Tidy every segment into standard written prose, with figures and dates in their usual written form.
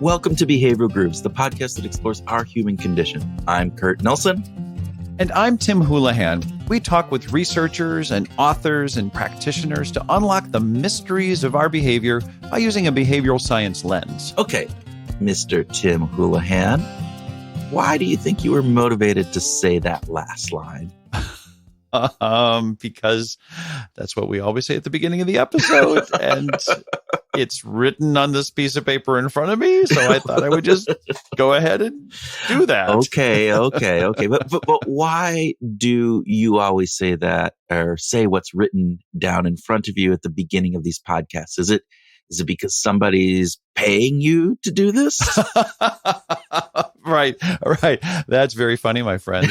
Welcome to Behavioral Grooves, the podcast that explores our human condition. I'm Kurt Nelson. And I'm Tim Houlihan. We talk with researchers and authors and practitioners to unlock the mysteries of our behavior by using a behavioral science lens. Okay, Mr. Tim Houlihan, why do you think you were motivated to say that last line? Because that's what we always say at the beginning of the episode, and it's written on this piece of paper in front of me, so I thought I would just go ahead and do that. Okay. But why do you always say that, or say what's written down in front of you at the beginning of these podcasts? Is it because somebody's paying you to do this? Right. That's very funny, my friend.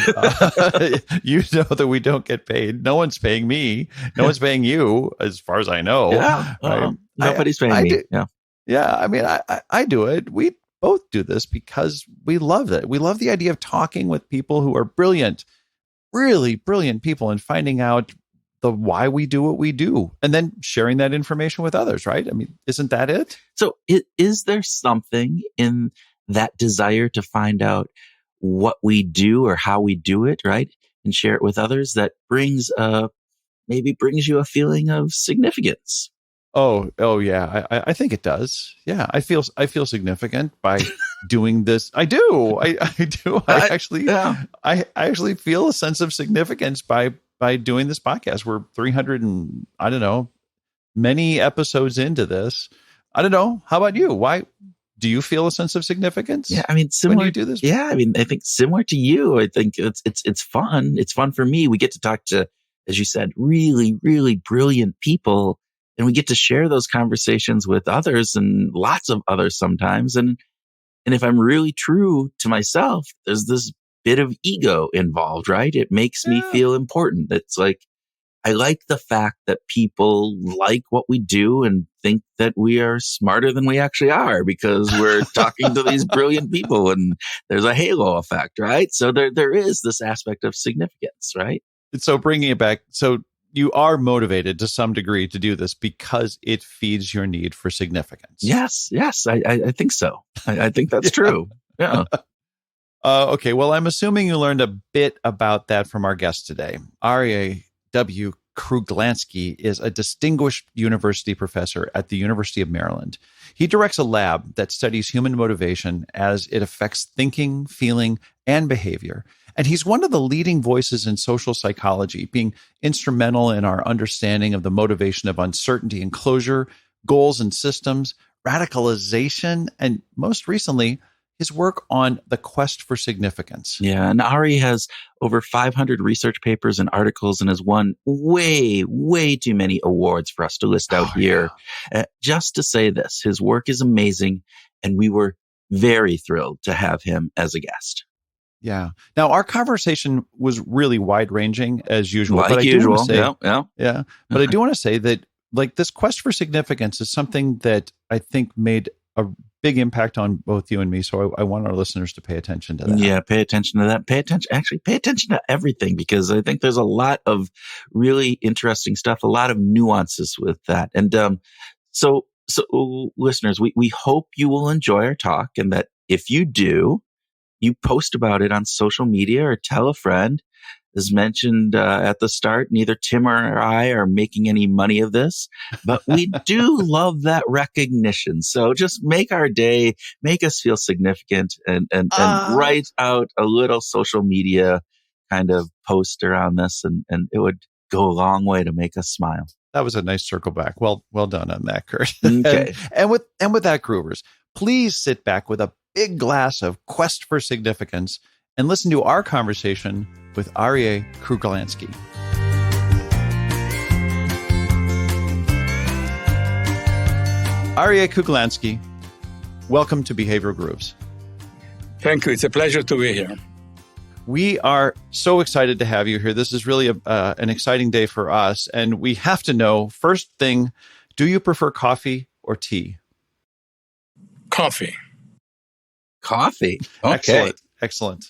You know that we don't get paid. No one's paying me. No one's paying you, as far as I know. Yeah. Right? Nobody's paying me. Yeah. I mean, I do it. We both do this because we love it. We love the idea of talking with people who are brilliant, really brilliant people, and finding out the why we do what we do, and then sharing that information with others, right? I mean, isn't that it? So is there something in that desire to find out what we do or how we do it, right? And share it with others that maybe brings you a feeling of significance? Oh yeah. I think it does. Yeah. I feel significant by doing this. I do. I do. I actually feel a sense of significance by doing this podcast. We're 300 and I don't know, many episodes into this. I don't know. How about you? Why do you feel a sense of significance? Yeah, I mean, similar. When you do this? Yeah, I mean, I think similar to you. I think it's fun. It's fun for me. We get to talk to, as you said, really, really brilliant people, and we get to share those conversations with others and lots of others sometimes. And if I'm really true to myself, there's this bit of ego involved, right? It makes me feel important. It's like, I like the fact that people like what we do and think that we are smarter than we actually are because we're talking to these brilliant people, and there's a halo effect, right? So there is this aspect of significance, right? So bringing it back, so you are motivated to some degree to do this because it feeds your need for significance. Yes, I think so. I think that's true. Yeah. Okay, well, I'm assuming you learned a bit about that from our guest today. Arie W. Kruglanski is a distinguished university professor at the University of Maryland. He directs a lab that studies human motivation as it affects thinking, feeling, and behavior. And he's one of the leading voices in social psychology, being instrumental in our understanding of the motivation of uncertainty and closure, goals and systems, radicalization, and most recently, his work on the quest for significance. Yeah, and Arie has over 500 research papers and articles and has won way, way too many awards for us to list out here. Yeah. Just to say this, his work is amazing, and we were very thrilled to have him as a guest. Yeah. Now, our conversation was really wide-ranging, as usual. But I do want to say, yeah. But I do want to say that, like, this quest for significance is something that I think made a big impact on both you and me. So I want our listeners to pay attention to that. Yeah, pay attention to that. Pay attention to everything, because I think there's a lot of really interesting stuff, a lot of nuances with that. And so listeners, we hope you will enjoy our talk, and that if you do, you post about it on social media or tell a friend. As mentioned at the start, neither Tim or I are making any money of this, but we do love that recognition. So just make our day, make us feel significant, and write out a little social media kind of post around this, and it would go a long way to make us smile. That was a nice circle back. Well done on that, Kurt. Okay. and with that, Groovers, please sit back with a big glass of Quest for Significance and listen to our conversation with Arie Kruglanski. Arie Kruglanski, welcome to Behavioral Grooves. Thank you. It's a pleasure to be here. We are so excited to have you here. This is really an exciting day for us. And we have to know, first thing, do you prefer coffee or tea? Coffee. Coffee. Okay. Excellent.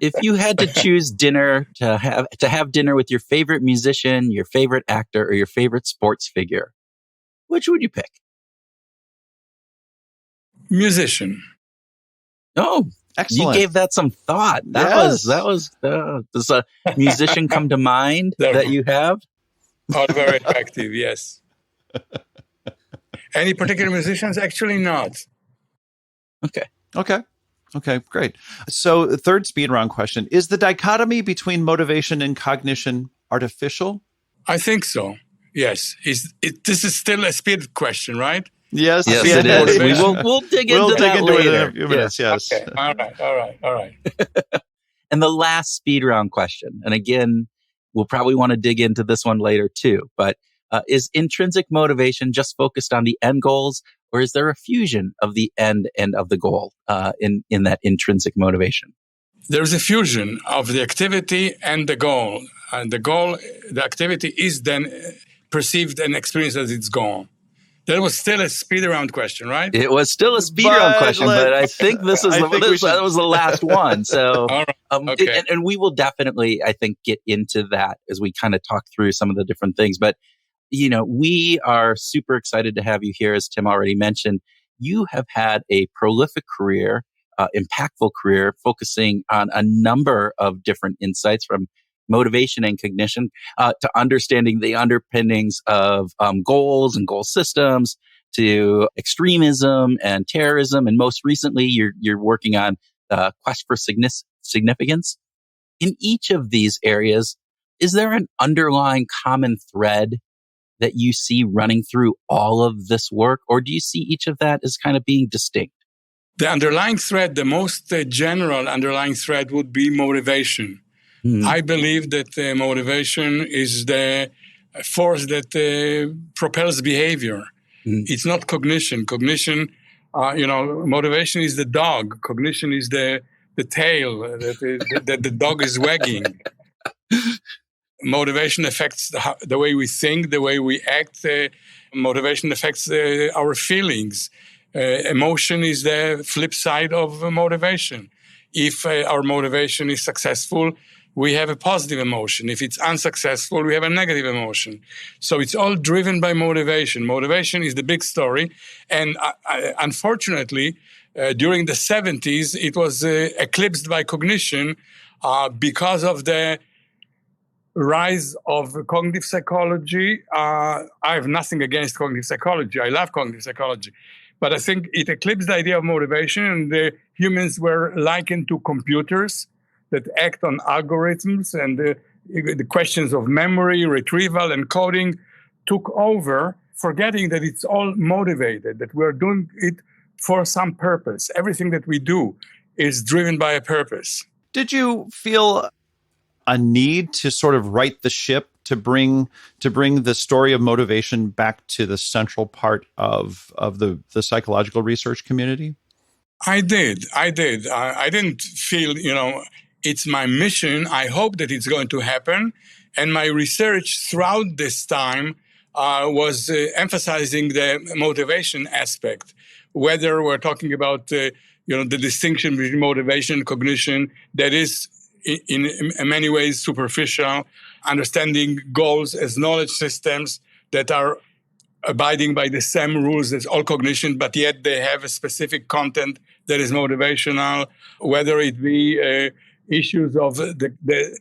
If you had to choose dinner to have dinner with your favorite musician, your favorite actor, or your favorite sports figure, which would you pick? Musician. Oh, Excellent. you gave that some thought. Yes. Does a musician come to mind that you have? All very attractive, yes. Any particular musicians? Actually not. Okay, great. So the third speed round question, is the dichotomy between motivation and cognition artificial? I think so, yes. This is still a speed question, right? Yes, Yes, it is. We'll dig into that later. It in a few minutes, yes. Okay. All right. And the last speed round question, and again, we'll probably want to dig into this one later too, but is intrinsic motivation just focused on the end goals, or is there a fusion of the end and of the goal in that intrinsic motivation? There's a fusion of the activity and the goal. And the activity is then perceived and experienced as its goal. That was still a speed round question, right? It was still a speed round question, but I think that was the last one. So, All right. Okay. and we will definitely, I think, get into that as we kind of talk through some of the different things. But, we are super excited to have you here. As Tim already mentioned, you have had a prolific career, impactful career, focusing on a number of different insights from motivation and cognition to understanding the underpinnings of goals and goal systems, to extremism and terrorism, and most recently, you're working on quest for significance. In each of these areas, is there an underlying common thread that you see running through all of this work, or do you see each of that as kind of being distinct? The underlying thread, the most general underlying thread would be motivation. I believe that motivation is the force that propels behavior. It's not cognition. Cognition, motivation is the dog. Cognition is the tail that the dog is wagging. Motivation affects the way we think, the way we act. Motivation affects our feelings. Emotion is the flip side of motivation. If our motivation is successful, we have a positive emotion. If it's unsuccessful, we have a negative emotion. So it's all driven by motivation. Motivation is the big story. And unfortunately, during the 70s, it was eclipsed by cognition because of the rise of cognitive psychology. I have nothing against cognitive psychology. I love cognitive psychology. But I think it eclipsed the idea of motivation, and the humans were likened to computers that act on algorithms, and the questions of memory, retrieval, and coding took over, forgetting that it's all motivated, that we're doing it for some purpose. Everything that we do is driven by a purpose. Did you feel a need to sort of right the ship, to bring the story of motivation back to the central part of the psychological research community? I did. I didn't feel, it's my mission. I hope that it's going to happen. And my research throughout this time was emphasizing the motivation aspect, whether we're talking about, the distinction between motivation and cognition that is in many ways superficial, understanding goals as knowledge systems that are abiding by the same rules as all cognition, but yet they have a specific content that is motivational, whether it be issues of the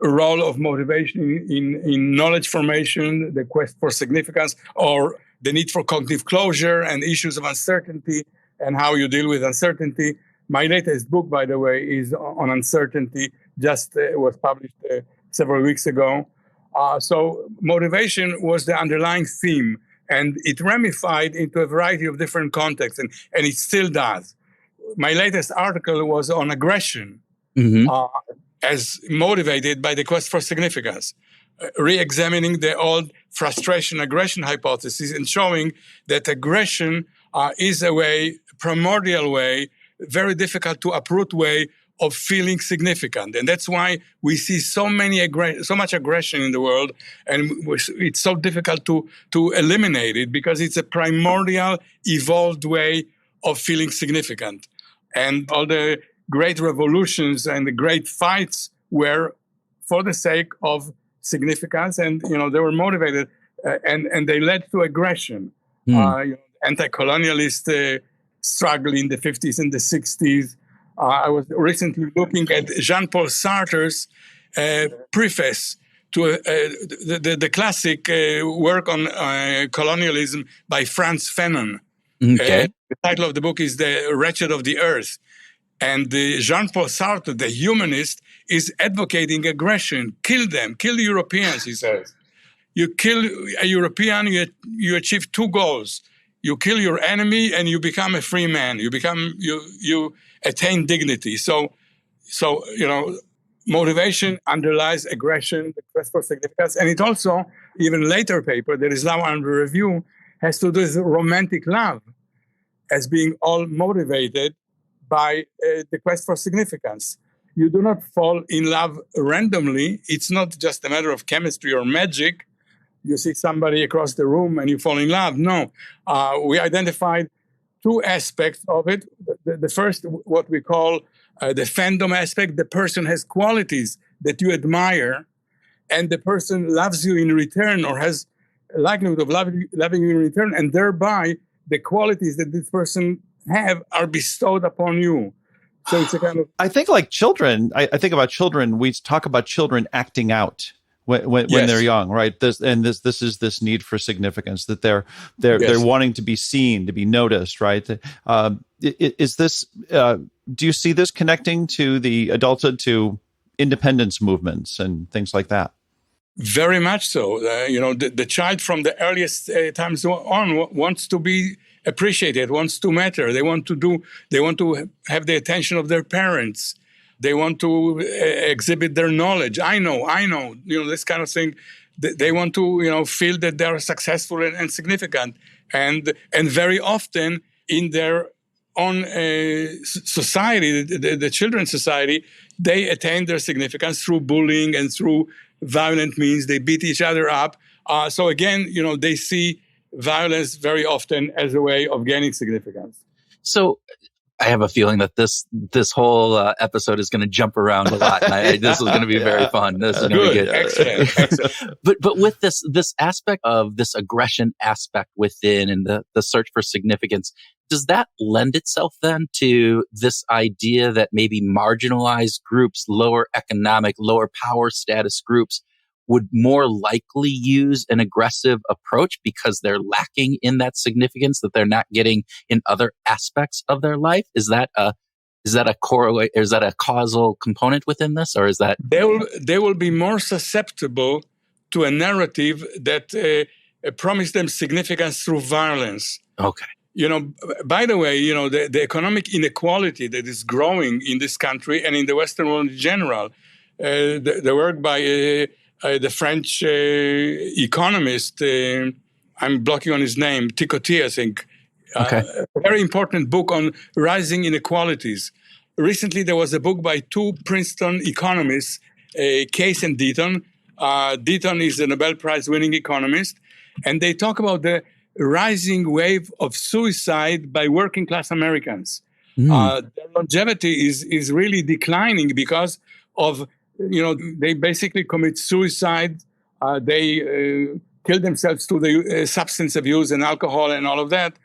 role of motivation in knowledge formation, the quest for significance, or the need for cognitive closure and issues of uncertainty and how you deal with uncertainty. My latest book, by the way, is on uncertainty, just was published several weeks ago. So motivation was the underlying theme, and it ramified into a variety of different contexts, and it still does. My latest article was on aggression, as motivated by the quest for significance, re-examining the old frustration-aggression hypothesis and showing that aggression is a primordial way, very difficult to uproot way of feeling significant. And that's why we see so much aggression in the world, and it's so difficult to eliminate it, because it's a primordial, evolved way of feeling significant. And all the great revolutions and the great fights were for the sake of significance, and they were motivated, and they led to aggression. Anti-colonialist struggle in the 50s and the 60s. I was recently looking at Jean-Paul Sartre's preface to the classic work on colonialism by Frantz Fanon. Okay. The title of the book is The Wretched of the Earth. And Jean-Paul Sartre, the humanist, is advocating aggression. Kill them, kill the Europeans, he says. You kill a European, you achieve two goals. You kill your enemy and you become a free man. You attain dignity. So motivation underlies aggression, the quest for significance. And it also, even later paper that is now under review, has to do with romantic love as being all motivated by the quest for significance. You do not fall in love randomly. It's not just a matter of chemistry or magic. You see somebody across the room and you fall in love. No, we identified two aspects of it. The first, what we call the fandom aspect. The person has qualities that you admire, and the person loves you in return or has a likelihood of loving you in return, and thereby the qualities that this person have are bestowed upon you. So it's a kind of... I think like children, I think about children, we talk about children acting out when they're young, right? This is this need for significance, that they're wanting to be seen, to be noticed, right? Is this, do you see this connecting to the adulthood, to independence movements and things like that? Very much so. The child from the earliest times on wants to be appreciated, wants to matter. They want to have the attention of their parents. They want to exhibit their knowledge. I know, this kind of thing. They want to, feel that they are successful and significant. And very often in their own society, the children's society, they attain their significance through bullying and through violent means. They beat each other up. So again, they see violence very often as a way of gaining significance. So I have a feeling that this whole episode is going to jump around a lot. And this is going to be very fun. This is going to be good. Excellent. But with this aspect of this aggression aspect within and the search for significance, does that lend itself then to this idea that maybe marginalized groups, lower economic, lower power status groups would more likely use an aggressive approach because they're lacking in that significance that they're not getting in other aspects of their life? Is that a correlate? Is that a causal component within this, or is that they will be more susceptible to a narrative that promise them significance through violence? Okay. By the way, the economic inequality that is growing in this country and in the Western world in general, the work by the French economist, I'm blocking on his name, Dichotomy, I think. Okay. A very important book on rising inequalities. Recently, there was a book by two Princeton economists, Case and Deaton. Deaton is a Nobel Prize-winning economist, and they talk about the rising wave of suicide by working-class Americans. Their longevity is really declining because of they basically commit suicide. They kill themselves through the substance abuse and alcohol and all of that.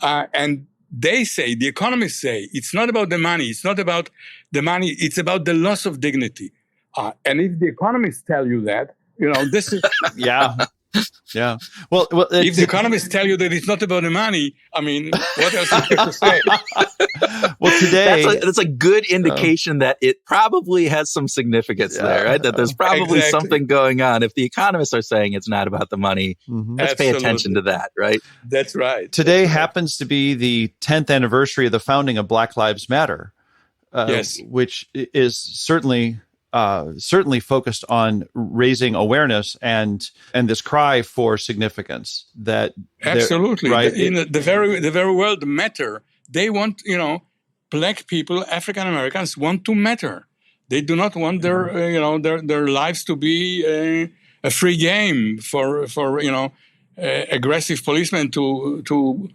And they say, the economists say, it's not about the money. It's not about the money. It's about the loss of dignity. And if the economists tell you that, this is... Yeah. Yeah. Well, if the economists tell you that it's not about the money, I mean, what else is there to say? Well, today that's a good indication that it probably has some significance there, right? That there's probably something going on. If the economists are saying it's not about the money, let's pay attention to that, right? That's right. Today happens to be the 10th anniversary of the founding of Black Lives Matter, which is certainly focused on raising awareness and this cry for significance. That absolutely, right? The very word matter. They want, Black people, African Americans want to matter. They do not want their lives to be a free game for aggressive policemen to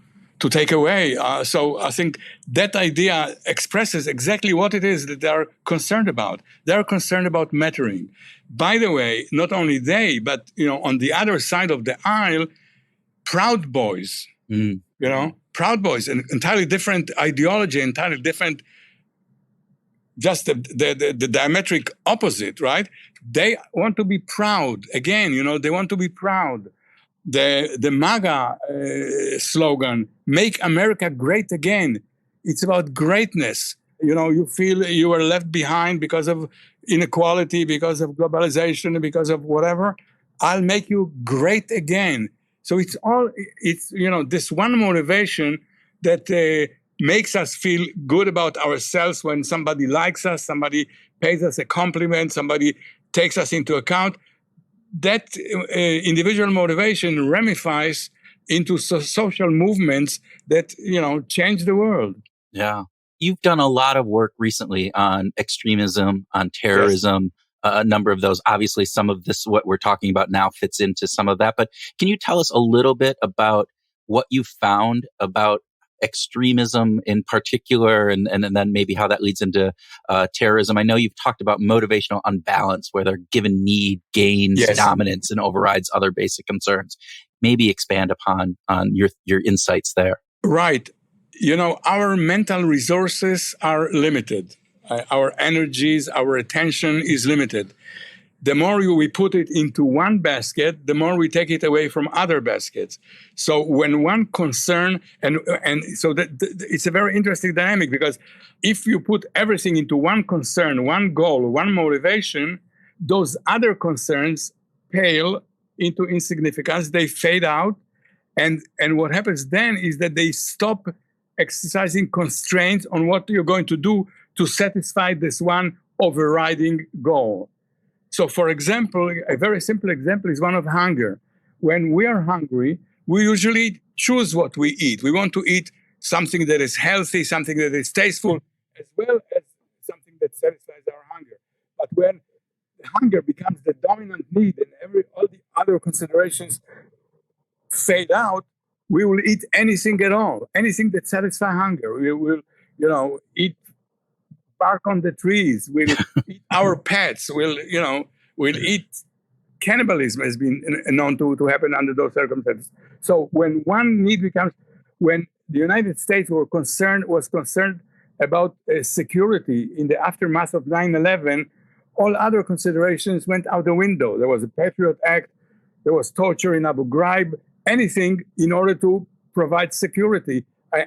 take away. So I think that idea expresses exactly what it is that they are concerned about. They are concerned about mattering. By the way, not only they, but on the other side of the aisle, Proud Boys. Proud Boys, an entirely different ideology, entirely different, just the diametric opposite, right? They want to be proud. Again, they want to be proud. The MAGA slogan, Make America Great Again. It's about greatness. You feel you were left behind because of inequality, because of globalization, because of whatever. I'll make you great again. So it's this one motivation that makes us feel good about ourselves when somebody likes us, somebody pays us a compliment, somebody takes us into account. That individual motivation ramifies into social movements that, change the world. Yeah. You've done a lot of work recently on extremism, on terrorism, yes. A number of those. Obviously, some of this, what we're talking about now, fits into some of that. But can you tell us a little bit about what you found about extremism in particular, and then maybe how that leads into terrorism? I know you've talked about motivational unbalance, where their given need gains dominance and overrides other basic concerns. Maybe expand upon your insights there. Right. Our mental resources are limited. Our energies, our attention is limited. The more we put it into one basket, the more we take it away from other baskets. So when one concern, and so it's a very interesting dynamic, because if you put everything into one concern, one goal, one motivation, those other concerns pale into insignificance, they fade out. And what happens then is that they stop exercising constraints on what you're going to do to satisfy this one overriding goal. So, for example, a very simple example is one of hunger. When we are hungry, we usually choose what we eat. We want to eat something that is healthy, something that is tasteful, as well as something that satisfies our hunger. But when hunger becomes the dominant need and all the other considerations fade out, we will eat anything at all, anything that satisfies hunger. We will, eat bark on the trees. We'll eat our pets. We'll eat. Cannibalism has been known to happen under those circumstances. So when one need becomes, when the United States was concerned about security in the aftermath of 9/11, all other considerations went out the window. There was a Patriot Act. There was torture in Abu Ghraib. Anything in order to provide security.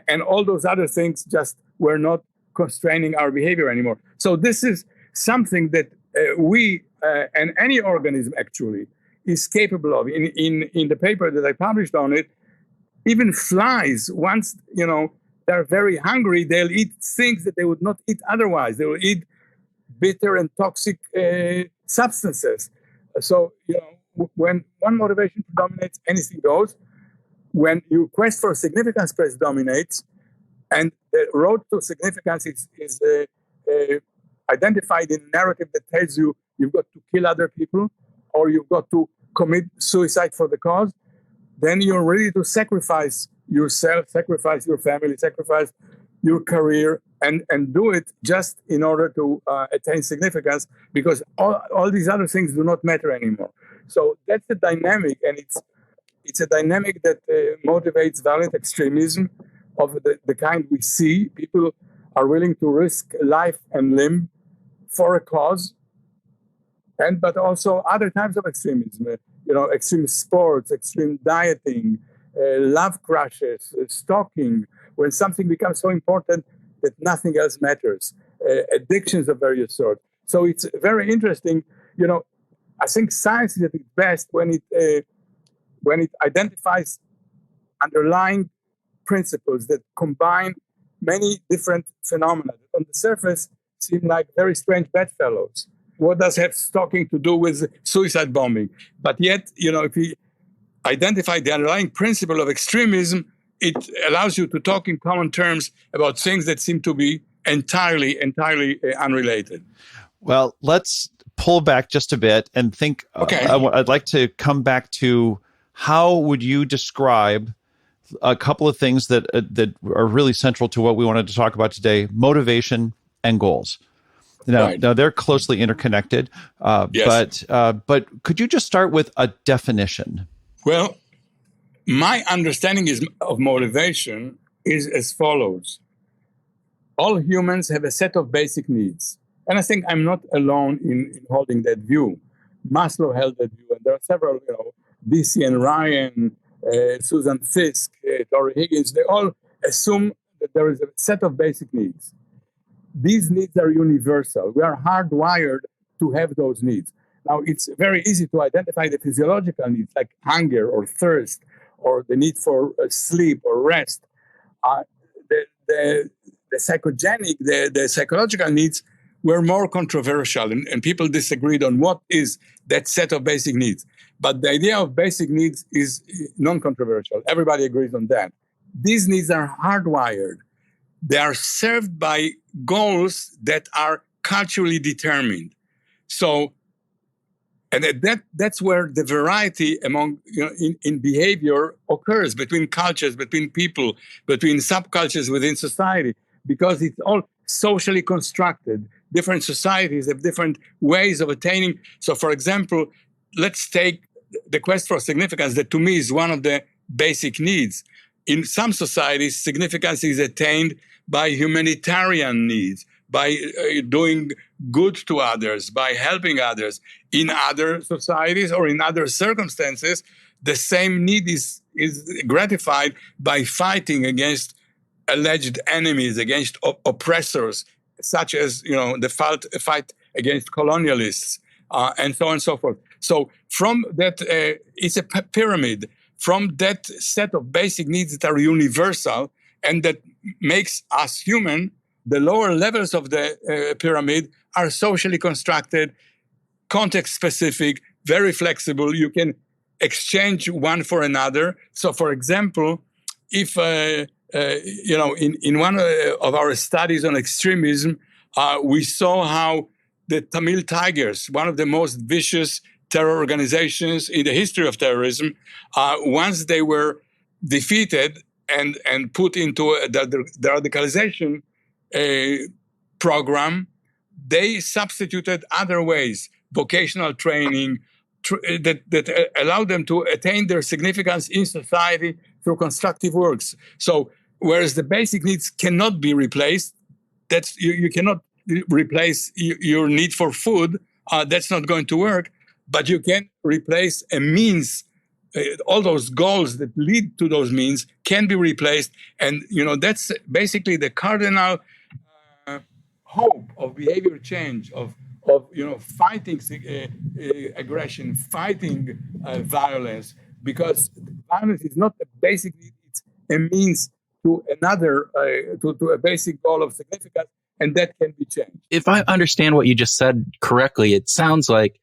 And all those other things just were not constraining our behavior anymore. So this is something that we and any organism actually is capable of. In the paper that I published on it, even flies, once they're very hungry, they'll eat things that they would not eat otherwise. They will eat bitter and toxic substances. So when one motivation predominates, anything goes. When your quest for significance predominates, and the road to significance is identified in a narrative that tells you you've got to kill other people or you've got to commit suicide for the cause, then you're ready to sacrifice yourself, sacrifice your family, sacrifice your career, and do it just in order to attain significance, because all these other things do not matter anymore. So that's the dynamic, and it's a dynamic that motivates violent extremism of the kind we see. People are willing to risk life and limb for a cause, but also other types of extremism, extreme sports, extreme dieting, love crushes, stalking, when something becomes so important that nothing else matters, addictions of various sorts. So it's very interesting. I think science is at its best when it identifies underlying principles that combine many different phenomena that on the surface seem like very strange bedfellows. What does have stalking to do with suicide bombing? But yet, if you identify the underlying principle of extremism, it allows you to talk in common terms about things that seem to be entirely unrelated. Well, let's pull back just a bit and think. Okay. I'd like to come back to how would you describe a couple of things that are really central to what we wanted to talk about today: motivation and goals. Now they're closely interconnected. Yes. But could you just start with a definition? Well, my understanding of motivation is as follows. All humans have a set of basic needs. And I think I'm not alone in holding that view. Maslow held that view, and there are several, DC and Ryan, Susan Fiske, Tori Higgins, they all assume that there is a set of basic needs. These needs are universal. We are hardwired to have those needs. Now, it's very easy to identify the physiological needs like hunger or thirst or the need for sleep or rest. The psychogenic, the psychological needs were more controversial, and people disagreed on what is that set of basic needs. But the idea of basic needs is non-controversial. Everybody agrees on that. These needs are hardwired. They are served by goals that are culturally determined. So, and that's where the variety among in behavior occurs between cultures, between people, between subcultures within society, because it's all socially constructed. Different societies have different ways of attaining. So, for example, let's take the quest for significance, that to me is one of the basic needs. In some societies, significance is attained by humanitarian needs, by doing good to others, by helping others. In other societies or in other circumstances, the same need is gratified by fighting against alleged enemies, against oppressors, such as the fight against colonialists, and so on and so forth. So from that, it's a pyramid. From that set of basic needs that are universal and that makes us human, the lower levels of the pyramid are socially constructed, context-specific, very flexible. You can exchange one for another. So, for example, if in one of our studies on extremism, we saw how the Tamil Tigers, one of the most vicious terror organizations in the history of terrorism, once they were defeated and put into the radicalization program, they substituted other ways, vocational training, that allowed them to attain their significance in society through constructive works. So, whereas the basic needs cannot be replaced, that's you cannot replace your need for food. That's not going to work. But you can replace a means. All those goals that lead to those means can be replaced, and that's basically the cardinal hope of behavior change, of fighting aggression, fighting violence, because violence is not a basic need; it's a means to another, to a basic goal of significance, and that can be changed. If I understand what you just said correctly, it sounds like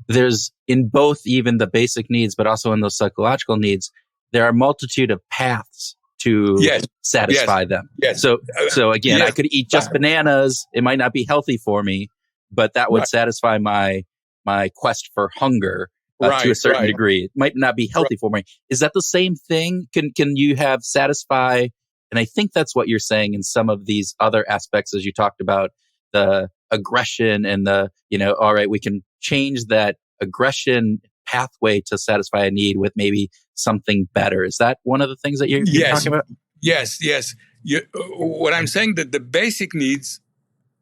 there's in both even the basic needs, but also in those psychological needs, there are a multitude of paths to satisfy them. Yes. So again, I could eat just bananas. It might not be healthy for me, but that would satisfy my quest for hunger to a certain degree. It might not be healthy for me. Is that the same thing? Can you have satisfy? And I think that's what you're saying in some of these other aspects, as you talked about the aggression and all right, we can change that aggression pathway to satisfy a need with maybe something better. Is that one of the things that you're talking about? Yes. What I'm saying, that the basic needs,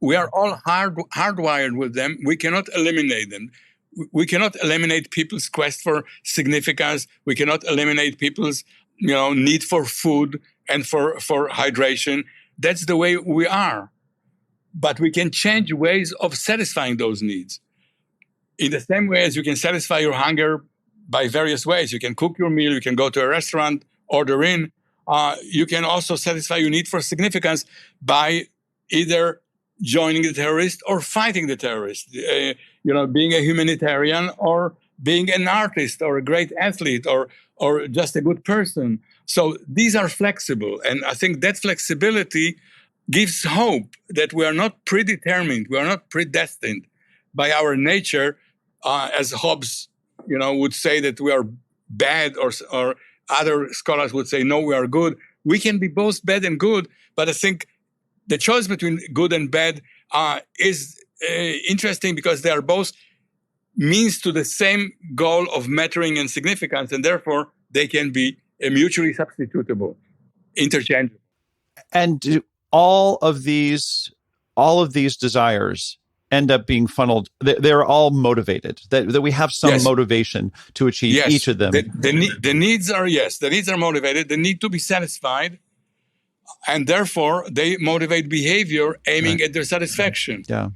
we are all hardwired with them. We cannot eliminate them. We cannot eliminate people's quest for significance. We cannot eliminate people's need for food and for hydration. That's the way we are. But we can change ways of satisfying those needs. In the same way as you can satisfy your hunger by various ways. You can cook your meal, you can go to a restaurant, order in. You can also satisfy your need for significance by either joining the terrorist or fighting the terrorist. Being a humanitarian or being an artist or a great athlete or just a good person. So these are flexible. And I think that flexibility gives hope that we are not predetermined, we are not predestined by our nature, as Hobbes, would say that we are bad, or other scholars would say, no, we are good. We can be both bad and good, but I think the choice between good and bad is interesting because they are both means to the same goal of mattering and significance, and therefore they can be mutually substitutable, interchangeable. And do all of these desires end up being funneled? They're all motivated. That we have some motivation to achieve each of them. The needs are motivated. They need to be satisfied, and therefore they motivate behavior aiming at their satisfaction. Yeah.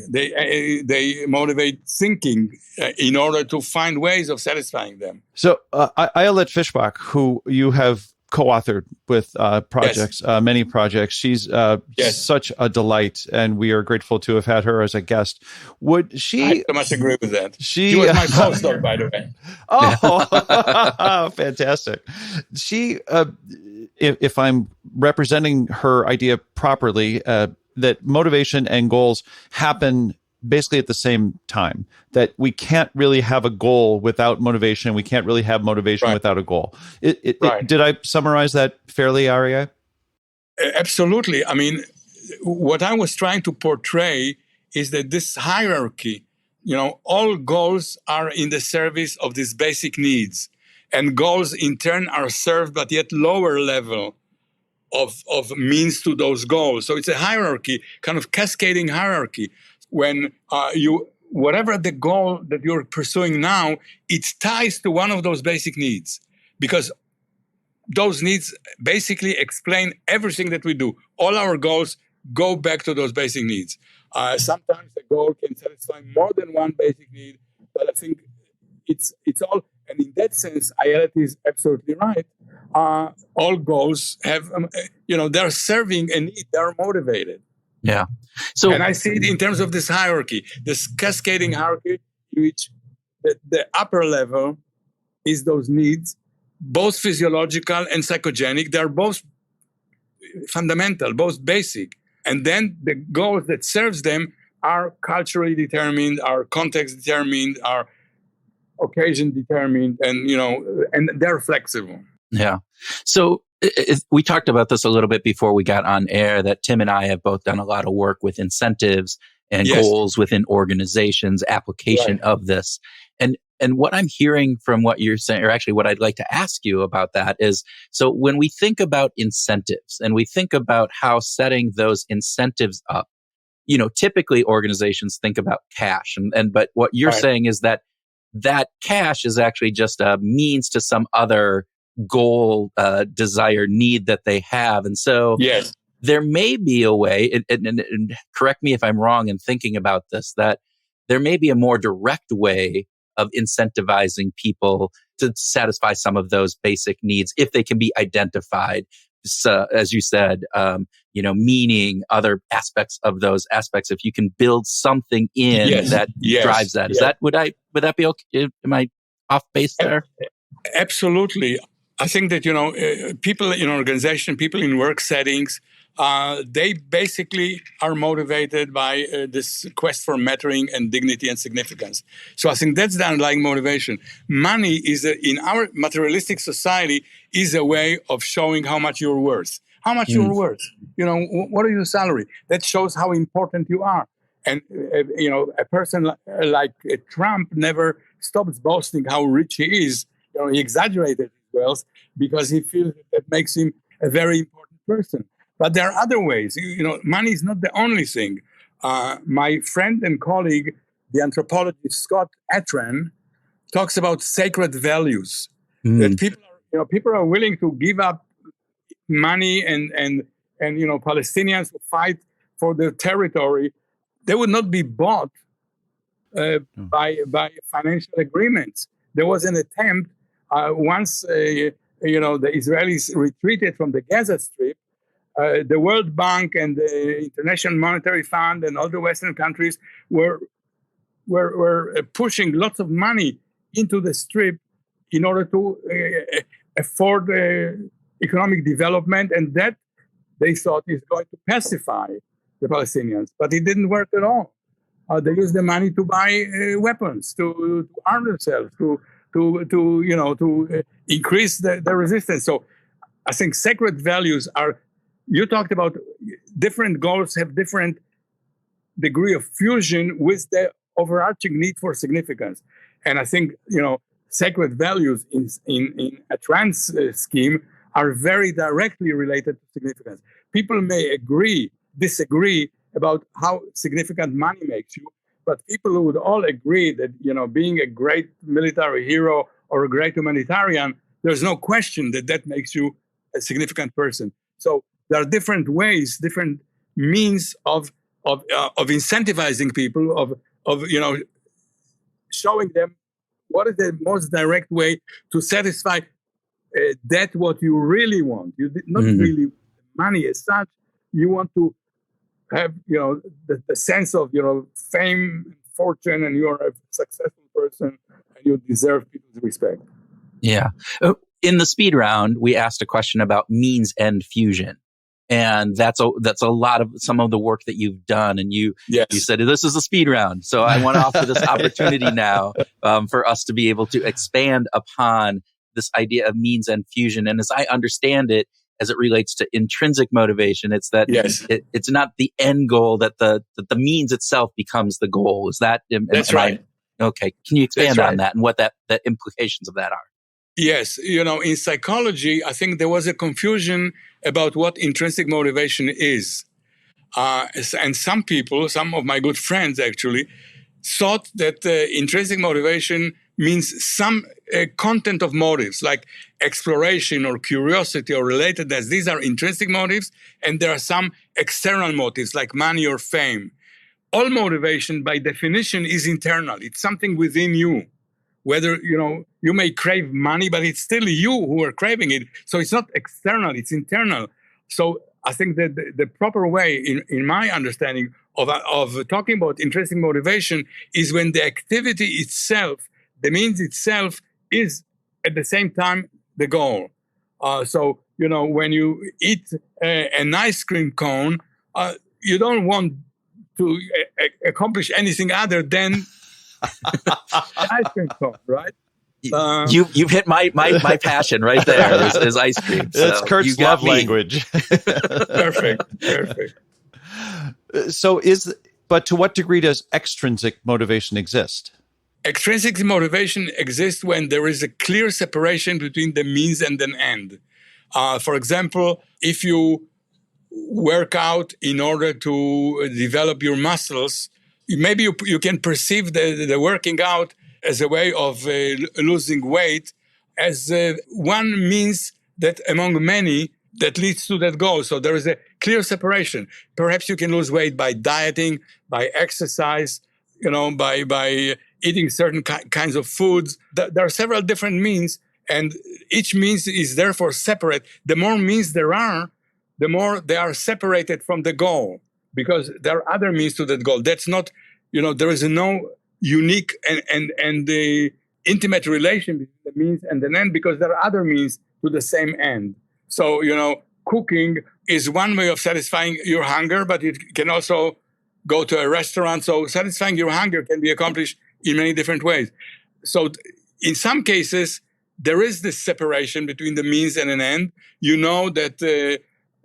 They motivate thinking in order to find ways of satisfying them. So Ayelet Fishbach, who you have co-authored with projects, many projects, she's such a delight, and we are grateful to have had her as a guest. Would she? I so much agree with that. She was my postdoc, by the way. Oh, fantastic! She, if I'm representing her idea properly, that motivation and goals happen basically at the same time, that we can't really have a goal without motivation. We can't really have motivation without a goal. Did I summarize that fairly, Arie? Absolutely. I mean, what I was trying to portray is that this hierarchy, all goals are in the service of these basic needs, and goals in turn are served but yet lower level of means to those goals. So it's a hierarchy, kind of cascading hierarchy. When whatever the goal that you're pursuing now, it ties to one of those basic needs, because those needs basically explain everything that we do. All our goals go back to those basic needs. Sometimes a goal can satisfy more than one basic need, but I think it's all, and in that sense, Ayelet is absolutely right. All goals have, they're serving a need, they're motivated. Yeah. So, and I see it in terms of this hierarchy, this cascading hierarchy, in which the upper level is those needs, both physiological and psychogenic. They're both fundamental, both basic. And then the goals that serves them are culturally determined, are context determined, are occasion determined, and, and they're flexible. Yeah. So we talked about this a little bit before we got on air, that Tim and I have both done a lot of work with incentives and goals within organizations, application of this. And what I'm hearing from what you're saying, or actually what I'd like to ask you about that is, so when we think about incentives and we think about how setting those incentives up, typically organizations think about cash. But what you're saying is that cash is actually just a means to some other goal, desire, need that they have. And so there may be a way, and correct me if I'm wrong in thinking about this, that there may be a more direct way of incentivizing people to satisfy some of those basic needs if they can be identified. So, as you said, meaning, other aspects of those aspects. If you can build something in that drives that, would that be okay? Am I off base there? Absolutely. I think that, people in organization, people in work settings, they basically are motivated by this quest for mattering and dignity and significance. So I think that's the underlying motivation. Money in our materialistic society is a way of showing how much you're worth. How much you're worth. What is your salary? That shows how important you are. And, a person like Trump never stops boasting how rich he is. He exaggerated his wealth because he feels that makes him a very important person. But there are other ways. Money is not the only thing. My friend and colleague, the anthropologist Scott Atran, talks about sacred values. That people are willing to give up money and Palestinians who fight for their territory. They would not be bought by financial agreements. There was an attempt once the Israelis retreated from the Gaza Strip. The World Bank and the International Monetary Fund and all the Western countries were pushing lots of money into the Strip in order to afford economic development, and that they thought is going to pacify the Palestinians. But it didn't work at all. They used the money to buy weapons, to arm themselves, to increase the resistance. So I think sacred values are. You talked about different goals have different degree of fusion with the overarching need for significance. And I think, sacred values in a trans scheme are very directly related to significance. People may disagree about how significant money makes you, but people would all agree that, being a great military hero or a great humanitarian, there's no question that makes you a significant person. So there are different ways, different means of incentivizing people, of showing them what is the most direct way to satisfy that what you really want. You not really money as such. You want to have the sense of fame, fortune, and you are a successful person, and you deserve people's respect. Yeah. In the speed round, we asked a question about means-end fusion. And that's a lot of some of the work that you've done. And you said, this is a speed round. So I want to offer this opportunity now for us to be able to expand upon this idea of means-end fusion. And as I understand it, as it relates to intrinsic motivation, it's that it's not the end goal, that the means itself becomes the goal. Is that? That's right. Okay. Can you expand on that and what the implications of that are? Yes. In psychology, I think there was a confusion about what intrinsic motivation is. And some of my good friends actually, thought that intrinsic motivation means some content of motives, like exploration or curiosity or relatedness. These are intrinsic motives, and there are some external motives, like money or fame. All motivation, by definition, is internal. It's something within you. Whether, you may crave money, but it's still you who are craving it. So it's not external, it's internal. So I think that the proper way, in my understanding of talking about intrinsic motivation, is when the activity itself, the means itself, is at the same time the goal. So, when you eat an ice cream cone, you don't want to accomplish anything other than ice cream cone, right? You've hit my passion right there. Is ice cream. So that's Kurt's love language. Perfect. So but to what degree does extrinsic motivation exist? Extrinsic motivation exists when there is a clear separation between the means and an end. For example, if you work out in order to develop your muscles, maybe you can perceive the working out as a way of losing weight, as one means that among many that leads to that goal. So there is a clear separation. Perhaps you can lose weight by dieting, by exercise, by eating certain kinds of foods. There are several different means, and each means is therefore separate. The more means there are, the more they are separated from the goal, because there are other means to that goal. That's not, there is no unique and the intimate relation between the means and the end, because there are other means to the same end. So, cooking is one way of satisfying your hunger, but it can also go to a restaurant. So satisfying your hunger can be accomplished in many different ways. So in some cases, there is this separation between the means and an end. You know that,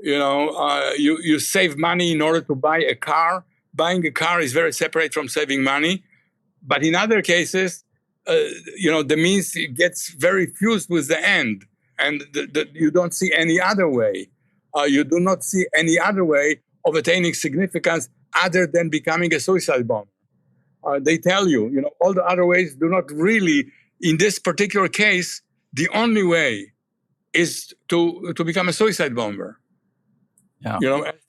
you save money in order to buy a car. Buying a car is very separate from saving money. But in other cases, the means gets very fused with the end, and you don't see any other way. You do not see any other way of attaining significance other than becoming a suicide bomber. They tell you, all the other ways do not really, in this particular case, the only way is to become a suicide bomber. Yeah.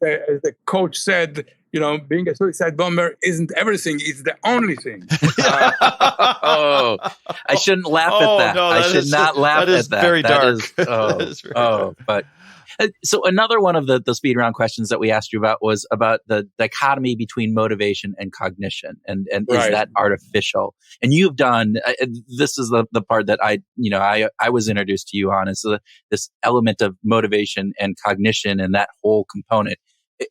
As the coach said, being a suicide bomber isn't everything. It's the only thing. I shouldn't laugh at that. No, I should not laugh at that. That is very dark. But so another one of the speed round questions that we asked you about was about the dichotomy between motivation and cognition, and is that artificial? And you've done this is the part that I was introduced to you on, is this element of motivation and cognition and that whole component.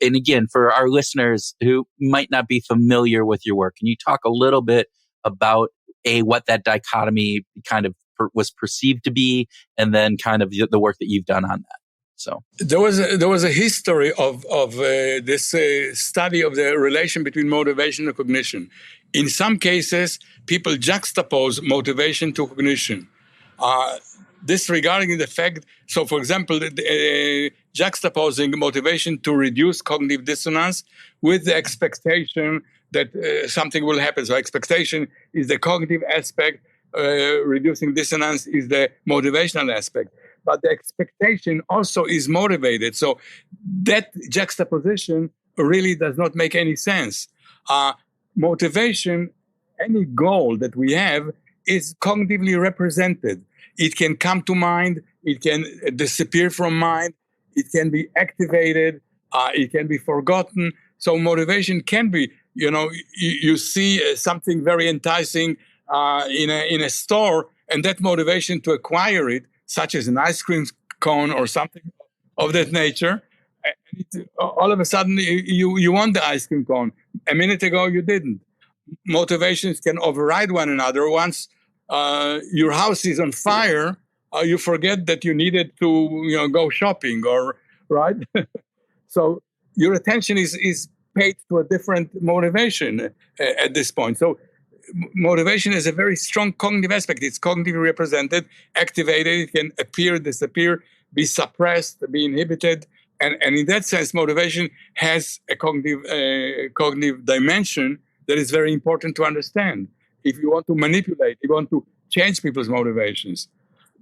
And again, for our listeners who might not be familiar with your work, can you talk a little bit about what that dichotomy kind of was perceived to be, and then kind of the work that you've done on that? So there was a history of this study of the relation between motivation and cognition. In some cases, people juxtapose motivation to cognition. disregarding the fact, so for example, juxtaposing motivation to reduce cognitive dissonance with the expectation that something will happen. So expectation is the cognitive aspect, reducing dissonance is the motivational aspect. But the expectation also is motivated. So that juxtaposition really does not make any sense. Motivation, any goal that we have, is cognitively represented. It can come to mind, it can disappear from mind, it can be activated, it can be forgotten. So motivation can be, you see something very enticing in a store, and that motivation to acquire it, such as an ice cream cone or something of that nature, all of a sudden you want the ice cream cone. A minute ago you didn't. Motivations can override one another. Once your house is on fire, you forget that you needed to go shopping, or right. So your attention is paid to a different motivation at this point. So motivation is a very strong cognitive aspect. It's cognitively represented, activated. It can appear, disappear, be suppressed, be inhibited. And in that sense, motivation has a cognitive dimension that is very important to understand if you want to manipulate, you want to change people's motivations.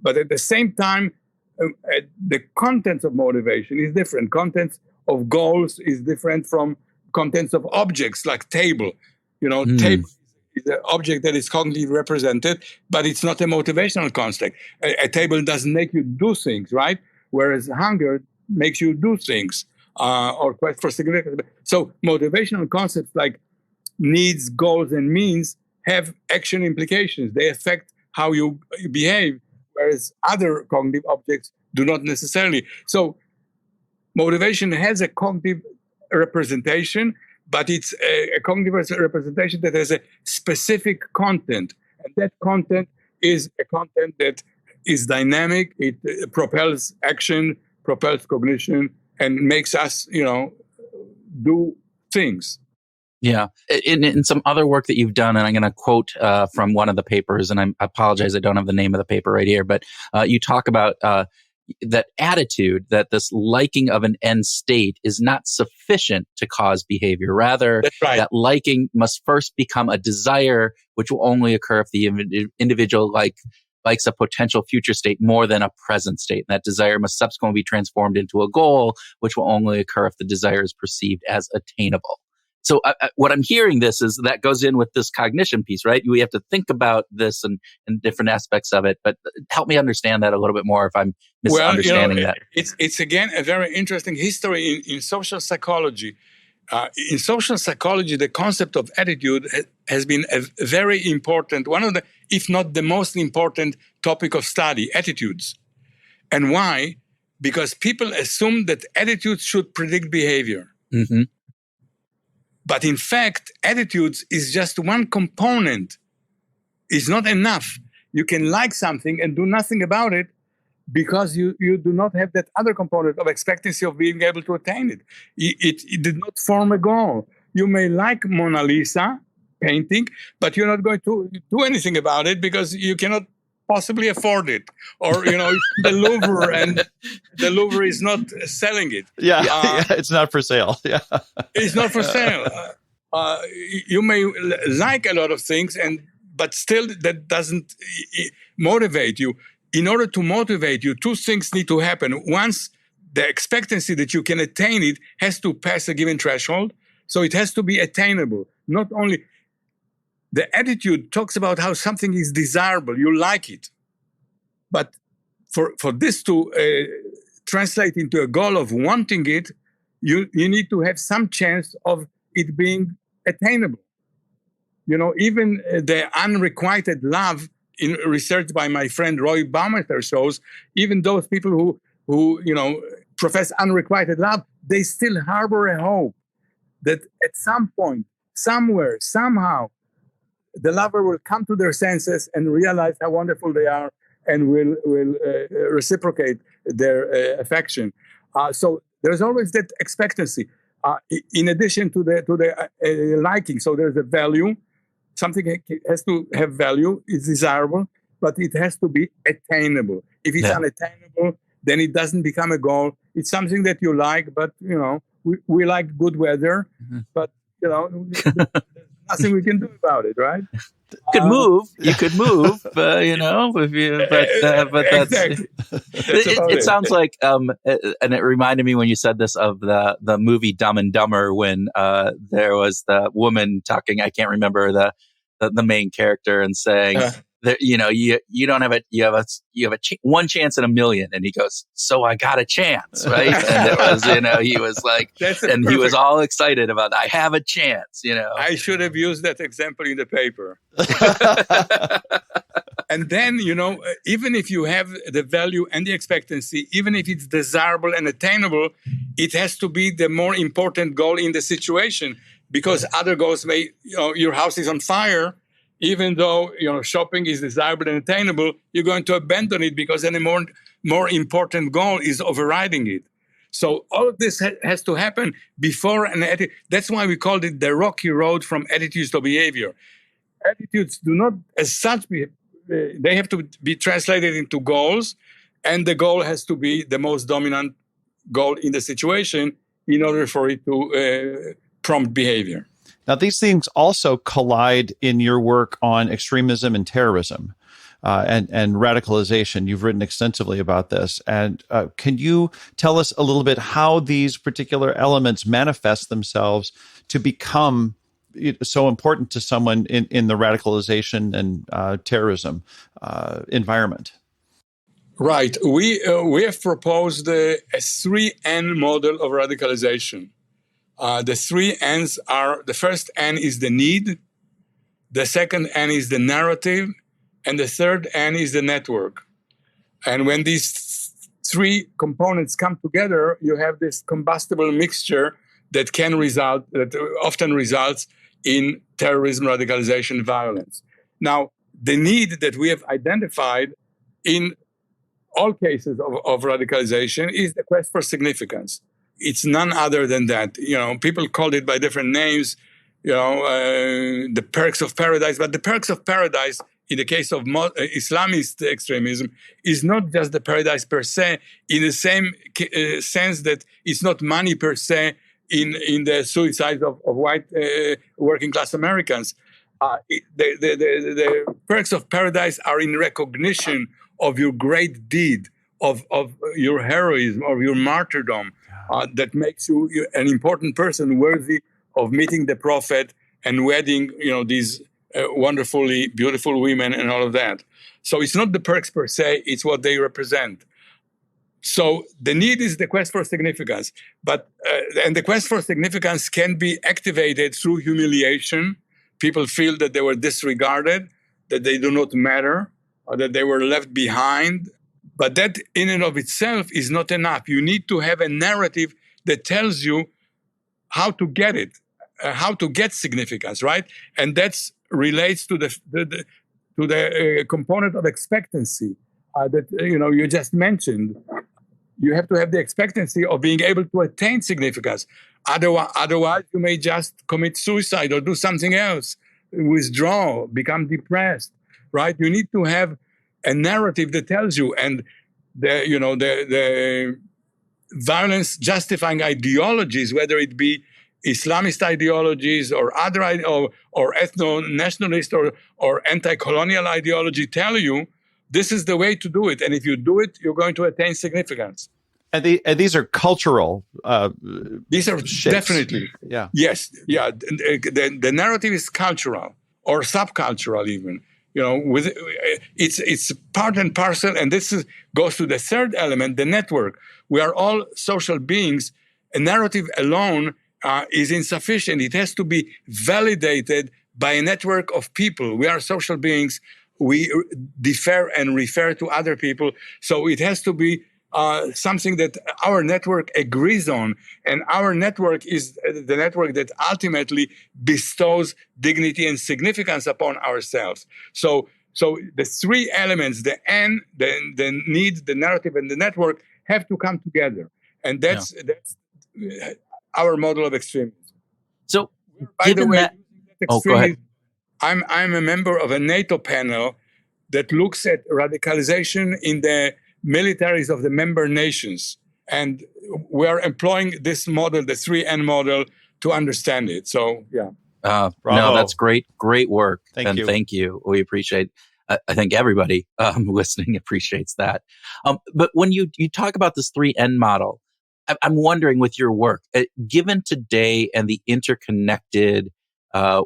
But at the same time, the contents of motivation is different. Contents of goals is different from contents of objects, like table. Table is an object that is cognitively represented, but it's not a motivational construct. A table doesn't make you do things, right? Whereas hunger makes you do things, or quest for significance. So motivational concepts like needs, goals, and means have action implications. They affect how you behave, whereas other cognitive objects do not necessarily. So motivation has a cognitive representation, but it's a cognitive representation that has a specific content. And that content is a content that is dynamic. It propels action, propels cognition, and makes us, do things. Yeah. In some other work that you've done, and I'm going to quote from one of the papers, and I apologize, I don't have the name of the paper right here, but you talk about that attitude, that this liking of an end state is not sufficient to cause behavior. Rather, that liking must first become a desire, which will only occur if the individual likes a potential future state more than a present state. And that desire must subsequently be transformed into a goal, which will only occur if the desire is perceived as attainable. So what I'm hearing this is that goes in with this cognition piece, right? We have to think about this and different aspects of it. But help me understand that a little bit more if I'm misunderstanding that. It's again a very interesting history in social psychology. In social psychology, the concept of attitude has been a very important, one of the, if not the most important topic of study, attitudes. And why? Because people assume that attitudes should predict behavior. Mm-hmm. But in fact, attitudes is just one component. It's not enough. You can like something and do nothing about it because you do not have that other component of expectancy of being able to attain it. It did not form a goal. You may like Mona Lisa painting, but you're not going to do anything about it because you cannot possibly afford it. Or, the Louvre, and the Louvre is not selling it. Yeah, it's not for sale. Yeah, it's not for sale. You may like a lot of things, but still that doesn't motivate you. In order to motivate you, two things need to happen. Once, the expectancy that you can attain it has to pass a given threshold. So it has to be attainable. Not only the attitude talks about how something is desirable, you like it. But for this to translate into a goal of wanting it, you need to have some chance of it being attainable. Even the unrequited love in research by my friend Roy Baumeister shows, even those people who profess unrequited love, they still harbor a hope that at some point, somewhere, somehow, the lover will come to their senses and realize how wonderful they are and will reciprocate their affection. So there's always that expectancy. In addition to the liking, so there's a value. Something has to have value. It's desirable. but it has to be attainable. If it's unattainable, then it doesn't become a goal. It's something that you like, but, we like good weather, but, there's nothing we can do about it, right? You could move, if you, but that's, exactly. it sounds like, and it reminded me when you said this of the movie Dumb and Dumber, when, there was the woman talking, I can't remember the main character, and saying, that, you don't have one chance in a million. And he goes, so I got a chance, right? And it was, he was like, and he was all excited about, I have a chance, I should have used that example in the paper. And then, even if you have the value and the expectancy, even if it's desirable and attainable, it has to be the more important goal in the situation, because other goals may, your house is on fire. Even though, shopping is desirable and attainable, you're going to abandon it because then a more important goal is overriding it. So all of this has to happen before an attitude. That's why we called it the rocky road from attitudes to behavior. Attitudes do not, as such, they have to be translated into goals, and the goal has to be the most dominant goal in the situation in order for it to prompt behavior. Now, these things also collide in your work on extremism and terrorism and radicalization. You've written extensively about this. And can you tell us a little bit how these particular elements manifest themselves to become so important to someone in the radicalization and terrorism environment? Right. We have proposed a 3N model of radicalization. The 3 N's are, the first N is the need, the second N is the narrative, and the third N is the network. And when these 3 components come together, you have this combustible mixture that often results in terrorism, radicalization, violence. Now, the need that we have identified in all cases of radicalization is the quest for significance. It's none other than that. People called it by different names, the perks of paradise. But the perks of paradise, in the case of Islamist extremism, is not just the paradise per se, in the same sense that it's not money per se in the suicides of white working class Americans. The perks of paradise are in recognition of your great deed, of your heroism, of your martyrdom. That makes you an important person worthy of meeting the prophet and wedding, these wonderfully beautiful women and all of that. So it's not the perks per se, it's what they represent. So the need is the quest for significance. And the quest for significance can be activated through humiliation. People feel that they were disregarded, that they do not matter, or that they were left behind. But that in and of itself is not enough. You need to have a narrative that tells you how to get it, how to get significance, right? And that relates to the component of expectancy that you just mentioned. You have to have the expectancy of being able to attain significance. Otherwise, you may just commit suicide or do something else, withdraw, become depressed, right? You need to have a narrative that tells you, and the violence justifying ideologies, whether it be Islamist ideologies or other or ethno-nationalist or anti-colonial ideology, tell you this is the way to do it, and if you do it, you're going to attain significance. And these are cultural. These are shifts. Definitely. Yeah. Yes. Yeah. The narrative is cultural or subcultural even. It's part and parcel, and goes to the third element, the network. We are all social beings. A narrative alone is insufficient. It has to be validated by a network of people. We are social beings. We defer and refer to other people. So it has to be something that our network agrees on. And our network is the network that ultimately bestows dignity and significance upon ourselves. So the 3 elements, the N, the need, the narrative, and the network have to come together. And that's our model of extremism. So, by the way, go ahead. I'm a member of a NATO panel that looks at radicalization in the militaries of the member nations. And we are employing this model, the 3N model, to understand it. So, yeah. No, that's great work. Thank you. Thank you. We appreciate. I think everybody listening appreciates that. But when you talk about this 3N model, I'm wondering with your work, given today and the interconnected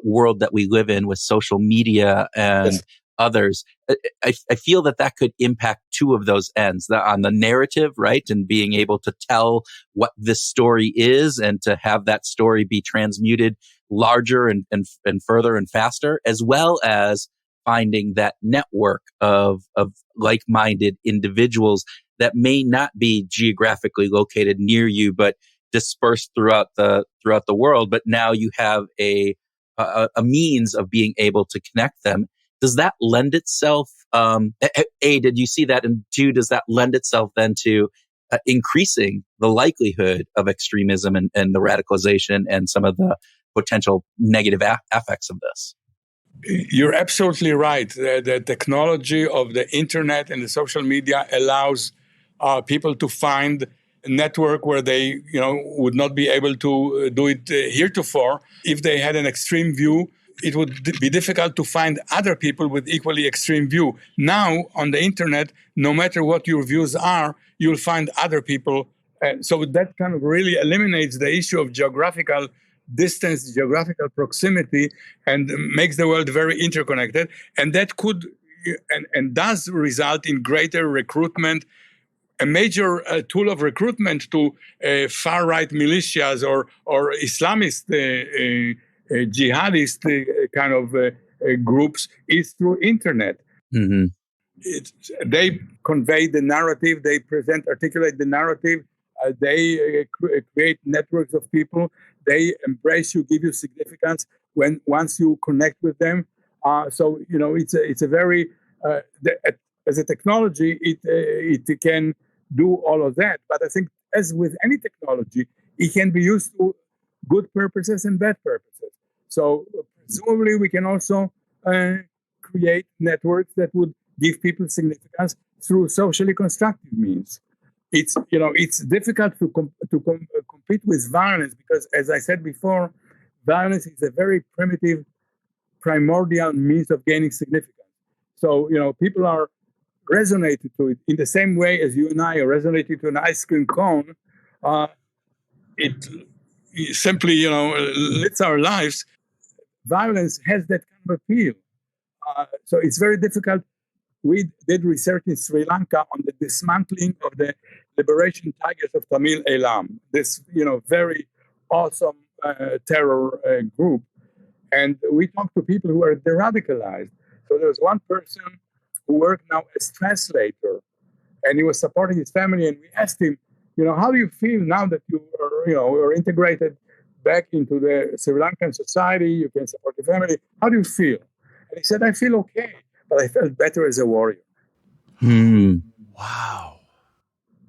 world that we live in with social media and others, I feel that could impact two of those ends, on the narrative, right? And being able to tell what this story is and to have that story be transmuted larger and further and faster, as well as finding that network of like-minded individuals that may not be geographically located near you, but dispersed throughout the world. But now you have a means of being able to connect them. Does that lend itself? Did you see that? And two, does that lend itself then to increasing the likelihood of extremism and the radicalization and some of the potential negative effects of this? You're absolutely right. The technology of the internet and the social media allows people to find a network where they, would not be able to do it heretofore. If they had an extreme view, it would be difficult to find other people with equally extreme view. Now, on the internet, no matter what your views are, you'll find other people. So that kind of really eliminates the issue of geographical distance, geographical proximity, and makes the world very interconnected. And that could and does result in greater recruitment. A major tool of recruitment to far-right militias or Islamist jihadist kind of groups is through internet. Mm-hmm. They convey the narrative, they articulate the narrative, they create networks of people. They embrace you, give you significance once you connect with them. So it's a very as a technology, it can do all of that. But I think, as with any technology, it can be used to good purposes and bad purposes. So presumably, we can also create networks that would give people significance through socially constructive means. It's difficult to compete with violence because, as I said before, violence is a very primitive, primordial means of gaining significance. So, people are resonated to it in the same way as you and I are resonated to an ice cream cone. It simply, lives our lives. Violence has that kind of appeal. So it's very difficult. We did research in Sri Lanka on the dismantling of the Liberation Tigers of Tamil Eelam, this, very awesome terror group. And we talked to people who are de-radicalized. So there was one person who worked now as translator, and he was supporting his family. And we asked him, how do you feel now that you are, are integrated back into the Sri Lankan society? You can support your family. How do you feel? And he said, I feel okay, but I felt better as a warrior. Wow.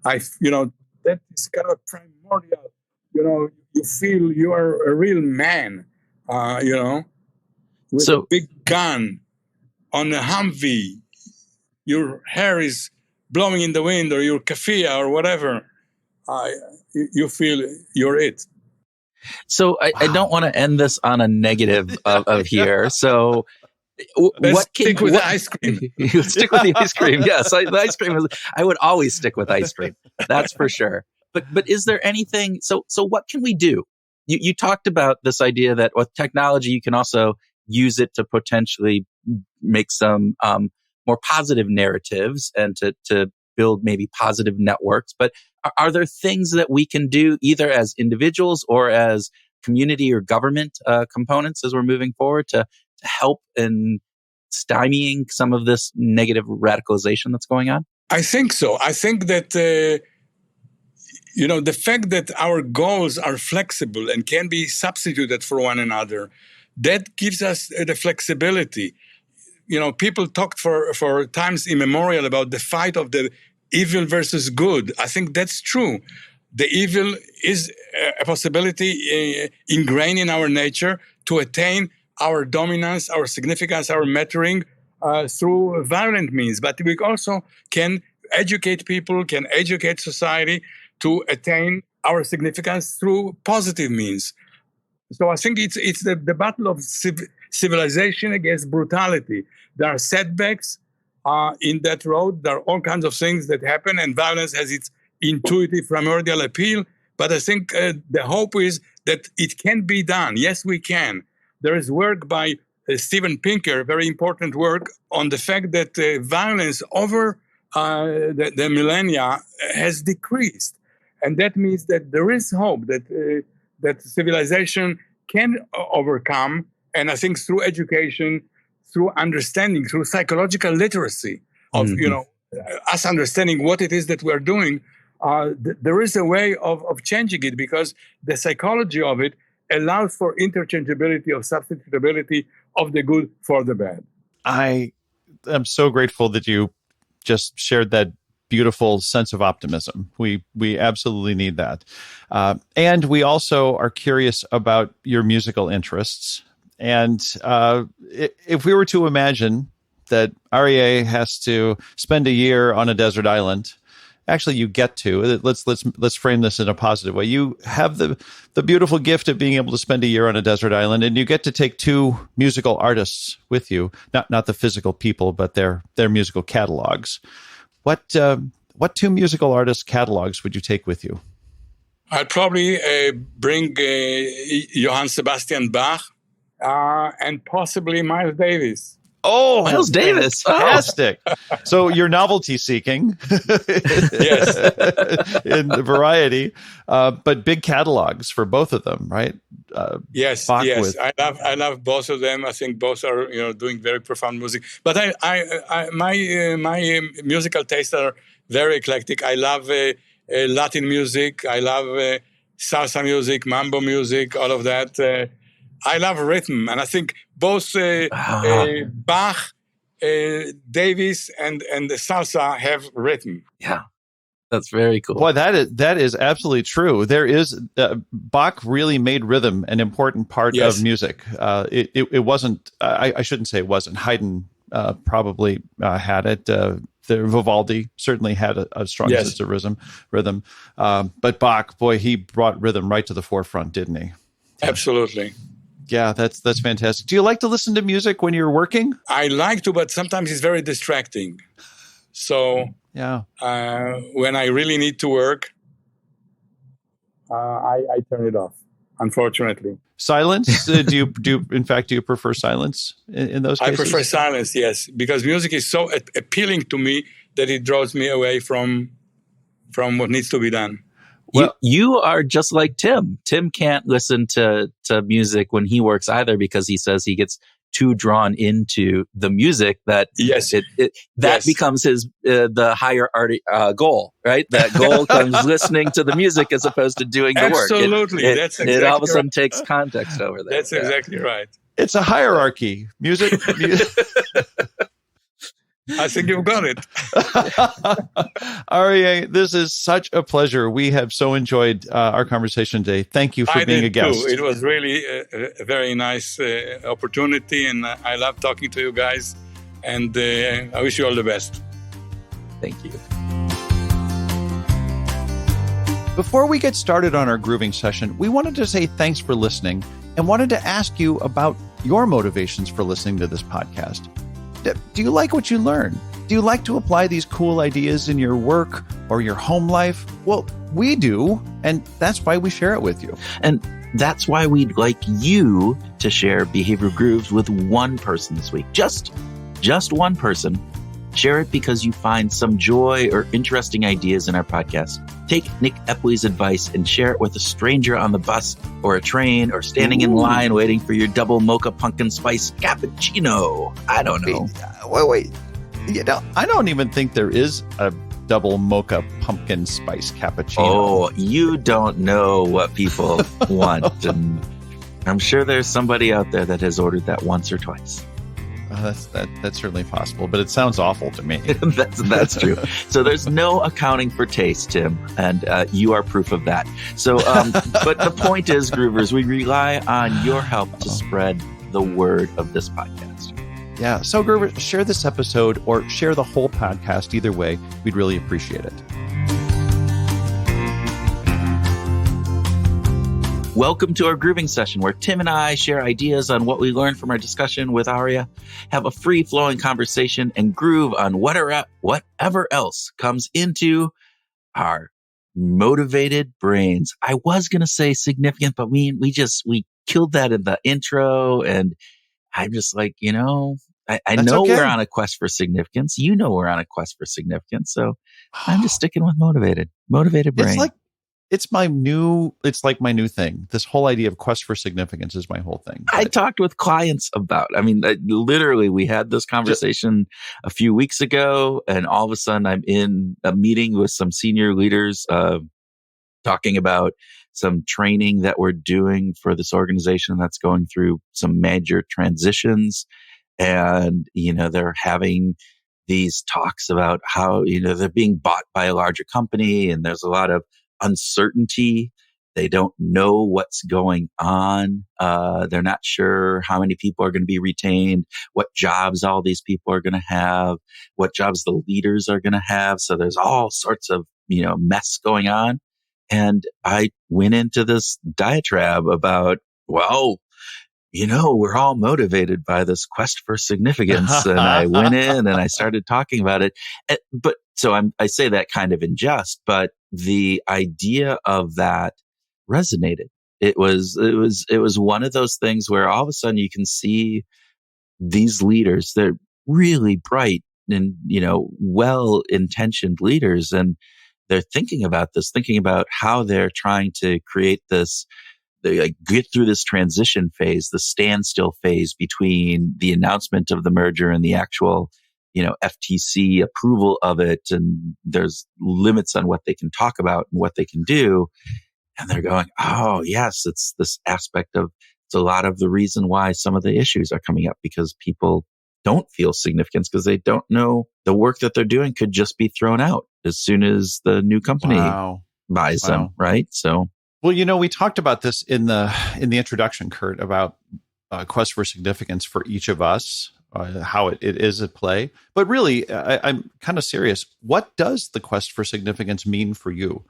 That is kind of primordial. You feel you are a real man, with a big gun on a Humvee. Your hair is blowing in the wind, or your keffiyeh or whatever. You feel you're it. So I don't want to end this on a negative of here. So stick with the ice cream. Stick with the ice cream. Yes, the ice cream. I would always stick with ice cream. That's for sure. But is there anything? So what can we do? You talked about this idea that with technology you can also use it to potentially make some more positive narratives and to build maybe positive networks. But are there things that we can do either as individuals or as community or government components as we're moving forward to help in stymieing some of this negative radicalization that's going on? I think so. I think that, the fact that our goals are flexible and can be substituted for one another, that gives us the flexibility. People talked for times immemorial about the fight of the evil versus good. I think that's true. The evil is a possibility ingrained in our nature to attain our dominance, our significance, our mattering. through violent means, but we also can educate people, can educate society to attain our significance through positive means. So I think it's the battle of civilization against brutality. There are setbacks in that road. There are all kinds of things that happen, and violence has its intuitive primordial appeal. But I think the hope is that it can be done. Yes, we can. There is work by Steven Pinker, very important work, on the fact that violence over the millennia has decreased. And that means that there is hope that civilization can overcome. And I think through education, through understanding, through psychological literacy of, us understanding what it is that we're doing, there is a way of changing it, because the psychology of it allows for interchangeability, of substitutability of the good for the bad. I am so grateful that you just shared that beautiful sense of optimism. We absolutely need that. And we also are curious about your musical interests. And if we were to imagine that Arie has to spend a year on a desert island, actually you get to, let's frame this in a positive way. You have the beautiful gift of being able to spend a year on a desert island, and you get to take two musical artists with you, not the physical people, but their musical catalogs. What two musical artist catalogs would you take with you? I'd probably bring Johann Sebastian Bach and possibly Miles Davis. Oh, Miles Davis. Fantastic. Oh. So you're novelty seeking. Yes. In the variety, but big catalogs for both of them, right? Yes. Bach yes. with... I love both of them. I think both are, doing very profound music. But my musical tastes are very eclectic. I love Latin music. I love salsa music, mambo music, all of that. I love rhythm, and I think both Bach, Davis, and the salsa have rhythm. Yeah, that's very cool. Boy, that is absolutely true. There is Bach really made rhythm an important part of music. It wasn't. I shouldn't say it wasn't. Haydn probably had it. Vivaldi certainly had a strong sense of rhythm. But Bach, boy, he brought rhythm right to the forefront, didn't he? Absolutely. Yeah, that's fantastic. Do you like to listen to music when you're working? I like to, but sometimes it's very distracting. So when I really need to work, I turn it off, unfortunately. Silence? Do you prefer silence in those cases? I prefer silence, yes, because music is so appealing to me that it draws me away from what needs to be done. Well, you are just like Tim. Tim can't listen to music when he works either, because he says he gets too drawn into the music that becomes his the higher goal, right? That goal comes listening to the music as opposed to doing the work. Absolutely, that's exactly it all of a sudden right. takes context over there. That's exactly right. It's a hierarchy. Music. I think you've got it. Arie, this is such a pleasure. We have so enjoyed our conversation today. Thank you for being a guest. Too. It was really a very nice opportunity, and I love talking to you guys. And I wish you all the best. Thank you. Before we get started on our grooving session, we wanted to say thanks for listening and wanted to ask you about your motivations for listening to this podcast. Do you like what you learn? Do you like to apply these cool ideas in your work or your home life? Well, we do, and that's why we share it with you. And that's why we'd like you to share Behavior Grooves with one person this week. Just one person. Share it because you find some joy or interesting ideas in our podcast. Take Nick Epley's advice and share it with a stranger on the bus or a train or standing in line waiting for your double mocha pumpkin spice cappuccino. I don't know. Wait. I don't even think there is a double mocha pumpkin spice cappuccino. Oh, you don't know what people want. And I'm sure there's somebody out there that has ordered that once or twice. That's certainly possible, but it sounds awful to me. That's true. So there's no accounting for taste, Tim, and you are proof of that. So, but the point is, Groovers, we rely on your help to spread the word of this podcast. Yeah. So, Gerber, share this episode or share the whole podcast. Either way, we'd really appreciate it. Welcome to our grooving session where Tim and I share ideas on what we learned from our discussion with Arie, have a free-flowing conversation, and groove on whatever else comes into our motivated brains. I was going to say significant, but we killed that in the intro, and I'm just like, I know okay. we're on a quest for significance. You know we're on a quest for significance, so I'm just sticking with motivated brain. It's like my new thing. This whole idea of quest for significance is my whole thing. I talked with clients about, literally we had this conversation a few weeks ago, and all of a sudden I'm in a meeting with some senior leaders, talking about some training that we're doing for this organization that's going through some major transitions. And, they're having these talks about how, they're being bought by a larger company, and there's a lot of uncertainty. They don't know what's going on. They're not sure how many people are going to be retained, what jobs all these people are going to have, what jobs the leaders are going to have. So there's all sorts of, mess going on. And I went into this diatribe about, we're all motivated by this quest for significance. And I went in and I started talking about it. I say that kind of in jest, but the idea of that resonated. It was one of those things where all of a sudden you can see these leaders, they're really bright and, well-intentioned leaders. And they're thinking about how they're trying to create this, they get through this transition phase, the standstill phase between the announcement of the merger and the actual, FTC approval of it. And there's limits on what they can talk about and what they can do. And they're going, oh, yes, it's this aspect of, it's a lot of the reason why some of the issues are coming up, because people don't feel significance because they don't know the work that they're doing could just be thrown out as soon as the new company buys them, right? So, well, we talked about this in the introduction, Kurt, about quest for significance for each of us, how it is at play. But really, I'm kind of serious. What does the quest for significance mean for you?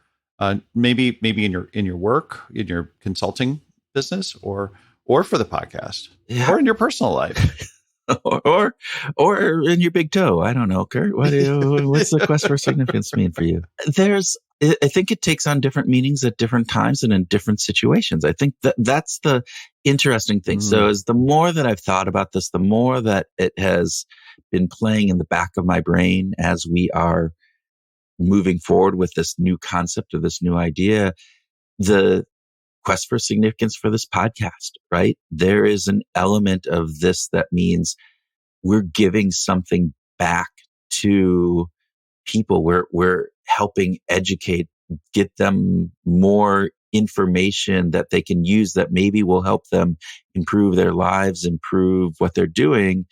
Maybe in your work, in your consulting business, or for the podcast, or in your personal life. or in your big toe. I don't know, Kurt. What's the quest for significance mean for you? I think it takes on different meanings at different times and in different situations. I think that's the interesting thing. So as the more that I've thought about this, the more that it has been playing in the back of my brain as we are moving forward with this new concept or this new idea, the quest for significance for this podcast, right? There is an element of this that means we're giving something back to people. We're helping educate, get them more information that they can use that maybe will help them improve their lives, improve what they're doing.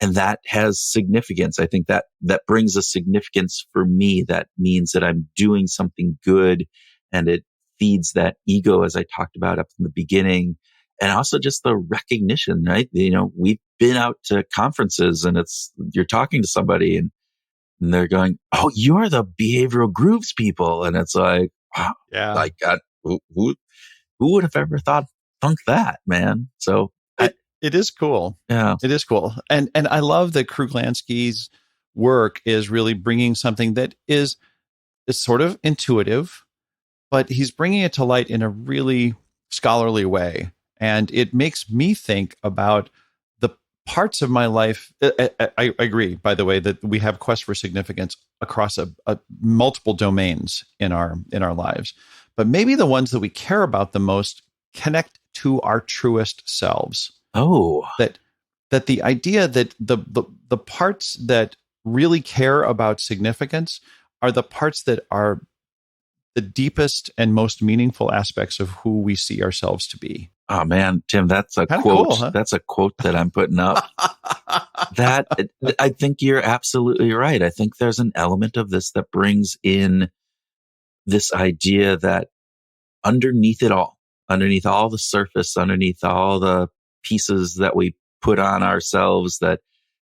And that has significance. I think that brings a significance for me. That means that I'm doing something good, and it feeds that ego, as I talked about up in the beginning. And also just the recognition, right? We've been out to conferences, and you're talking to somebody and they're going, oh, you're the behavioral grooves people. And it's like, wow, yeah, like who would have ever thunk that, man? So it is cool. Yeah, it is cool. And I love that Kruglanski's work is really bringing something that is sort of intuitive, but he's bringing it to light in a really scholarly way. And it makes me think about the parts of my life. I agree, by the way, that we have quest for significance across a multiple domains in our lives. But maybe the ones that we care about the most connect to our truest selves. Oh, that the idea that the parts that really care about significance are the parts that are the deepest and most meaningful aspects of who we see ourselves to be. Oh man, Tim, that's a Kinda quote. cool, huh? That's a quote that I'm putting up. I think you're absolutely right. I think there's an element of this that brings in this idea that underneath it all, underneath all the surface, underneath all the pieces that we put on ourselves, that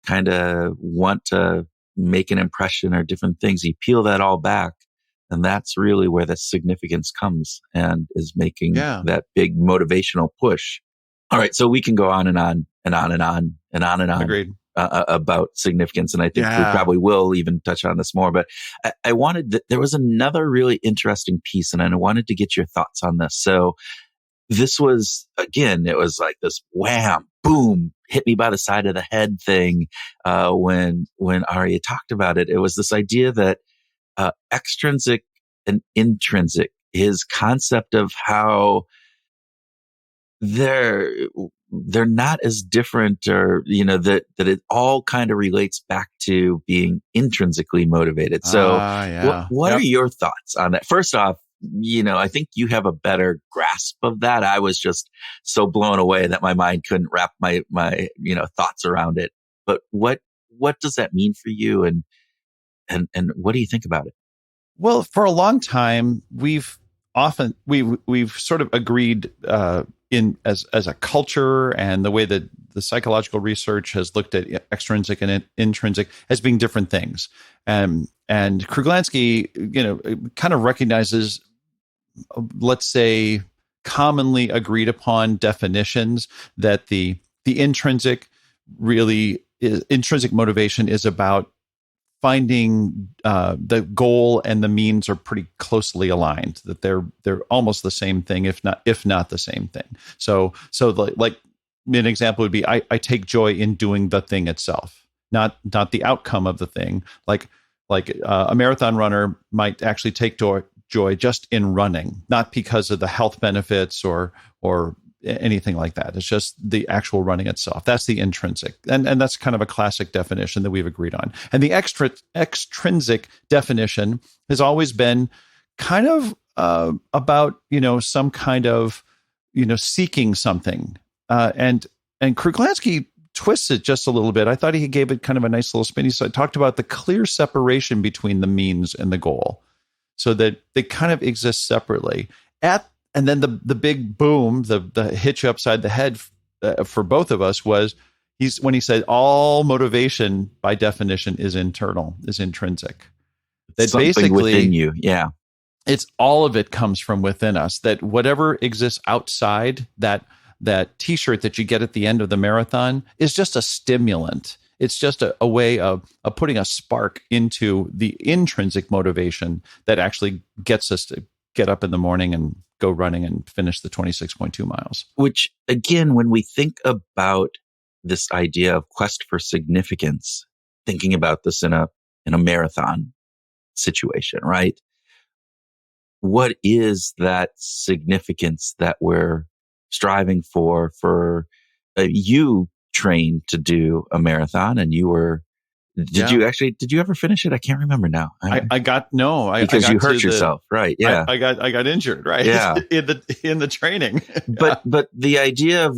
kind of want to make an impression or different things. You peel that all back, and that's really where the significance comes and is making that big motivational push. All right. So we can go on and on and on and on and on and on. Agreed. About significance. And I think we probably will even touch on this more, but I wanted there was another really interesting piece, and I wanted to get your thoughts on this. So this was, again, it was like this wham, boom, hit me by the side of the head thing. When Arie talked about it, it was this idea that extrinsic and intrinsic, his concept of how they're not as different, or, that it all kind of relates back to being intrinsically motivated. So what are your thoughts on that? First off, I think you have a better grasp of that. I was just so blown away that my mind couldn't wrap my thoughts around it. But what does that mean for you? And what do you think about it? Well, for a long time, we've sort of agreed, as a culture, and the way that the psychological research has looked at extrinsic and intrinsic as being different things. And Kruglanski, kind of recognizes, let's say, commonly agreed upon definitions that the intrinsic motivation is about finding the goal and the means are pretty closely aligned, that they're almost the same thing, if not the same thing. So like an example would be, I take joy in doing the thing itself, not the outcome of the thing. Like a marathon runner might actually take joy just in running, not because of the health benefits or anything like that. It's just the actual running itself. That's the intrinsic. And that's kind of a classic definition that we've agreed on. And the extrinsic definition has always been kind of about, some kind of, seeking something. And Kruglanski twists it just a little bit. I thought he gave it kind of a nice little spin. He talked about the clear separation between the means and the goal, so that they kind of exist separately. And then the big boom, the hit you upside the head for both of us was when he said all motivation by definition is internal, is intrinsic. That something basically within you, it's all of it comes from within us. That whatever exists outside that T-shirt that you get at the end of the marathon is just a stimulant. It's just a way of putting a spark into the intrinsic motivation that actually gets us to get up in the morning and go running and finish the 26.2 miles. Which, again, when we think about this idea of quest for significance, thinking about this in a marathon situation, right? What is that significance that we're striving for? You trained to do a marathon, and you were. Did you ever finish it? I can't remember now. Because you hurt yourself, right? Yeah. I got injured, right? Yeah. in the training. But the idea of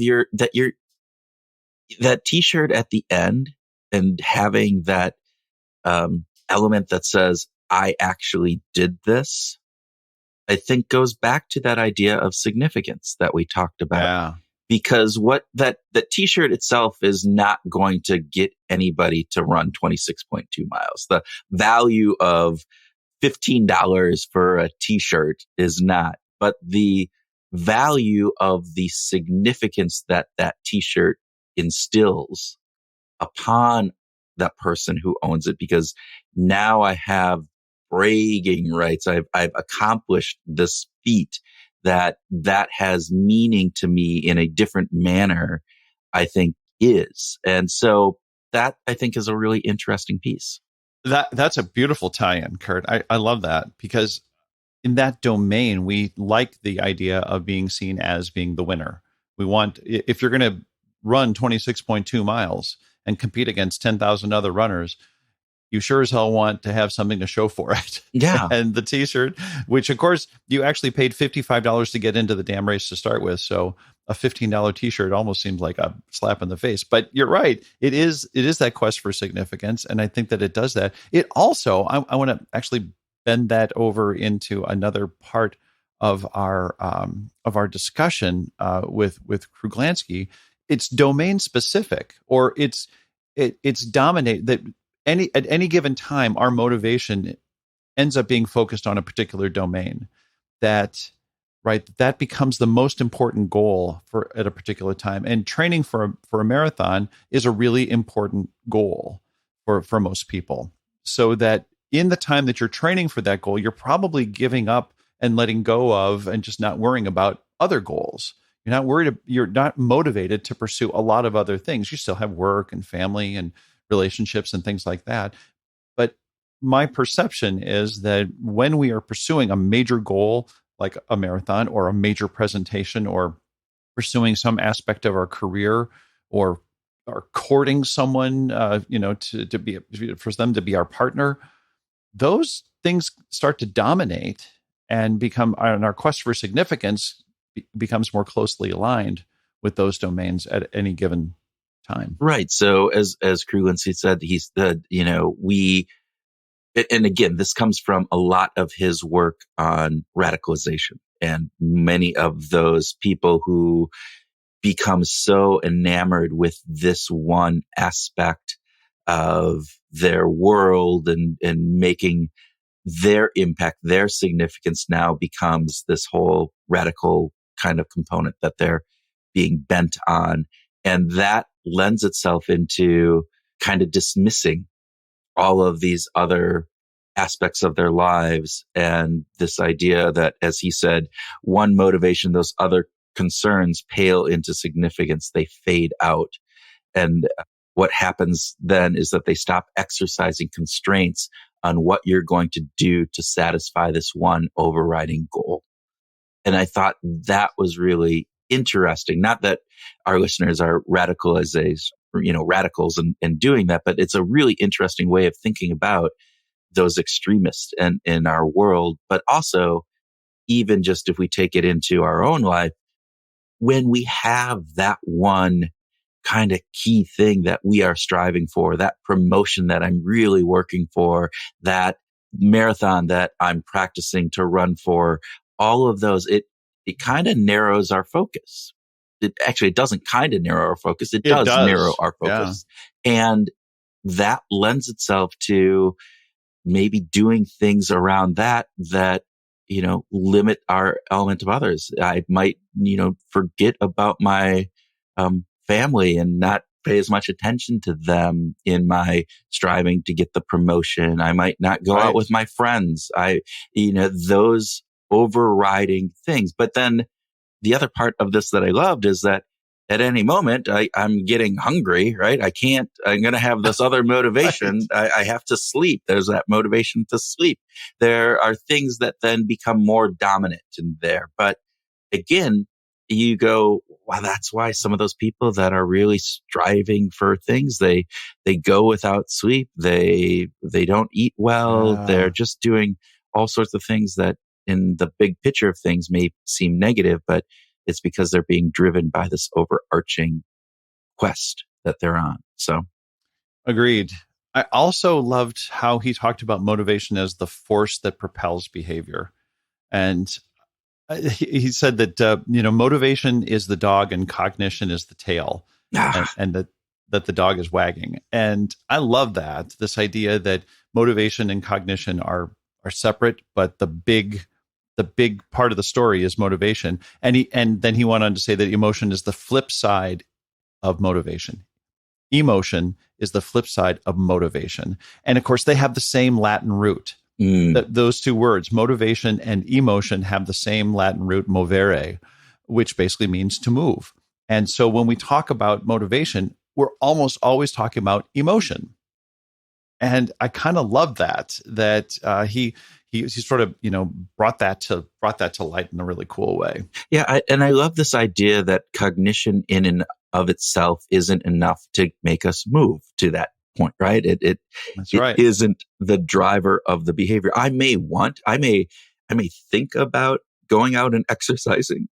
that T-shirt at the end, and having that element that says, I actually did this, I think goes back to that idea of significance that we talked about. Yeah. Because what that T-shirt itself is not going to get anybody to run 26.2 miles. The value of $15 for a T-shirt is not, but the value of the significance that T-shirt instills upon that person who owns it. Because now I have bragging rights. I've accomplished this feat. That has meaning to me in a different manner, I think is. And so that, I think, is a really interesting piece. That's a beautiful tie-in, Kurt. I love that, because in that domain, we like the idea of being seen as being the winner. We want, if you're going to run 26.2 miles and compete against 10,000 other runners, you sure as hell want to have something to show for it. Yeah. And the T-shirt, which of course you actually paid $55 to get into the damn race to start with. So a $15 T-shirt almost seems like a slap in the face. But you're right. It is that quest for significance. And I think that it does that. It also, I want to actually bend that over into another part of our discussion with Kruglanski. It's domain specific, or it's it's dominate that at any given time, our motivation ends up being focused on a particular domain that becomes the most important goal for at a particular time. And training for a marathon is a really important goal for most people. So that in the time that you're training for that goal, you're probably giving up and letting go of and just not worrying about other goals. You're not motivated to pursue a lot of other things. You still have work and family and relationships and things like that. But my perception is that when we are pursuing a major goal, like a marathon or a major presentation, or pursuing some aspect of our career, or courting someone, to be for them to be our partner, those things start to dominate and become, and our quest for significance becomes more closely aligned with those domains at any given time. Right. So as Kruglanski said, and again, this comes from a lot of his work on radicalization, and many of those people who become so enamored with this one aspect of their world and making their impact, their significance now becomes this whole radical kind of component that they're being bent on. And that lends itself into kind of dismissing all of these other aspects of their lives. And this idea that, as he said, one motivation, those other concerns pale into significance, they fade out. And what happens then is that they stop exercising constraints on what you're going to do to satisfy this one overriding goal. And I thought that was really interesting. Not that our listeners are radicals in doing that, but it's a really interesting way of thinking about those extremists in our world. But also, even just if we take it into our own life, when we have that one kind of key thing that we are striving for, that promotion that I'm really working for, that marathon that I'm practicing to run for, all of those, it kind of narrows our focus. It doesn't kind of narrow our focus. It does narrow our focus. Yeah. And that lends itself to maybe doing things around that limit our element of others. I might, forget about my family and not pay as much attention to them in my striving to get the promotion. I might not go out with my friends. Those overriding things. But then the other part of this that I loved is that at any moment I'm getting hungry, right? I'm going to have this other motivation. I have to sleep. There's that motivation to sleep. There are things that then become more dominant in there. But again, you go, wow, that's why some of those people that are really striving for things, they go without sleep. They don't eat well. They're just doing all sorts of things that in the big picture of things may seem negative, but it's because they're being driven by this overarching quest that they're on. So, agreed. I also loved how he talked about motivation as the force that propels behavior. And he said that, motivation is the dog and cognition is the tail, and that the dog is wagging. And I love that, this idea that motivation and cognition are separate, but the big part of the story is motivation. And then he went on to say that emotion is the flip side of motivation. Emotion is the flip side of motivation. And of course, they have the same Latin root. Those two words, motivation and emotion, have the same Latin root, movere, which basically means to move. And so when we talk about motivation, we're almost always talking about emotion. And I kind of love that he sort of, brought that to light in a really cool way. Yeah. And I love this idea that cognition in and of itself isn't enough to make us move to that point, right? It isn't the driver of the behavior. I may think about going out and exercising,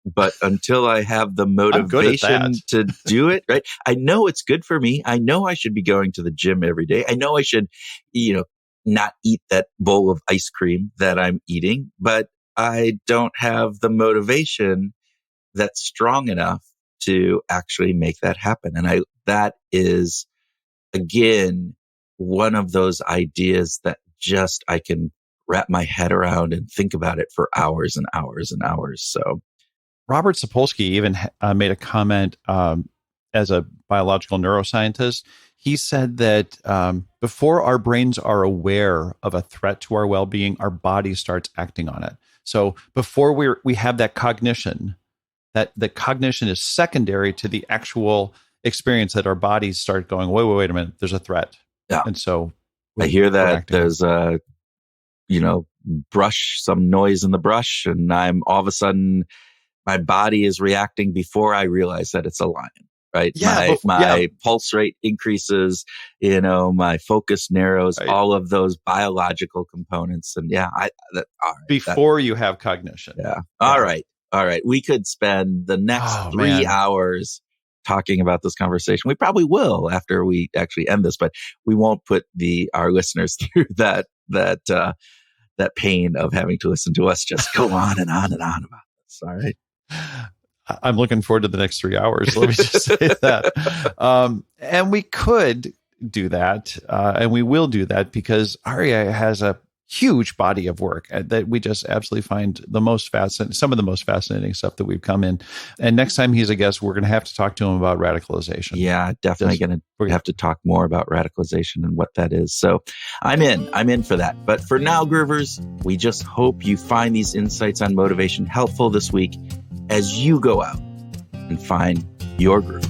but until I have the motivation to do it, right? I know it's good for me. I know I should be going to the gym every day. I know I should, not eat that bowl of ice cream that I'm eating, but I don't have the motivation that's strong enough to actually make that happen. And that is again, one of those ideas that just I can wrap my head around and think about it for hours and hours and hours. So Robert Sapolsky even made a comment as a biological neuroscientist. He said that before our brains are aware of a threat to our well-being, our body starts acting on it. So before we have that cognition, that the cognition is secondary to the actual experience that our bodies start going, wait a minute, there's a threat. Yeah. And so I hear that there's a, brush, some noise in the brush, and I'm all of a sudden, my body is reacting before I realize that it's a lion, right? Yeah, my pulse rate increases, my focus narrows, right. All of those biological components. And before you have cognition. Yeah. All right. We could spend the next 3 hours talking about this conversation. We probably will after we actually end this, but we won't put our listeners through that pain of having to listen to us just go on and on and on about this. All right. I'm looking forward to the next 3 hours. Let me just say that. And we could do that, and we will do that because Arie has a huge body of work that we just absolutely find some of the most fascinating stuff that we've come in. And next time he's a guest, we're going to have to talk to him about radicalization. Yeah, definitely going to have to talk more about radicalization and what that is. So I'm in for that. But for now, Groovers, we just hope you find these insights on motivation helpful this week as you go out and find your groove.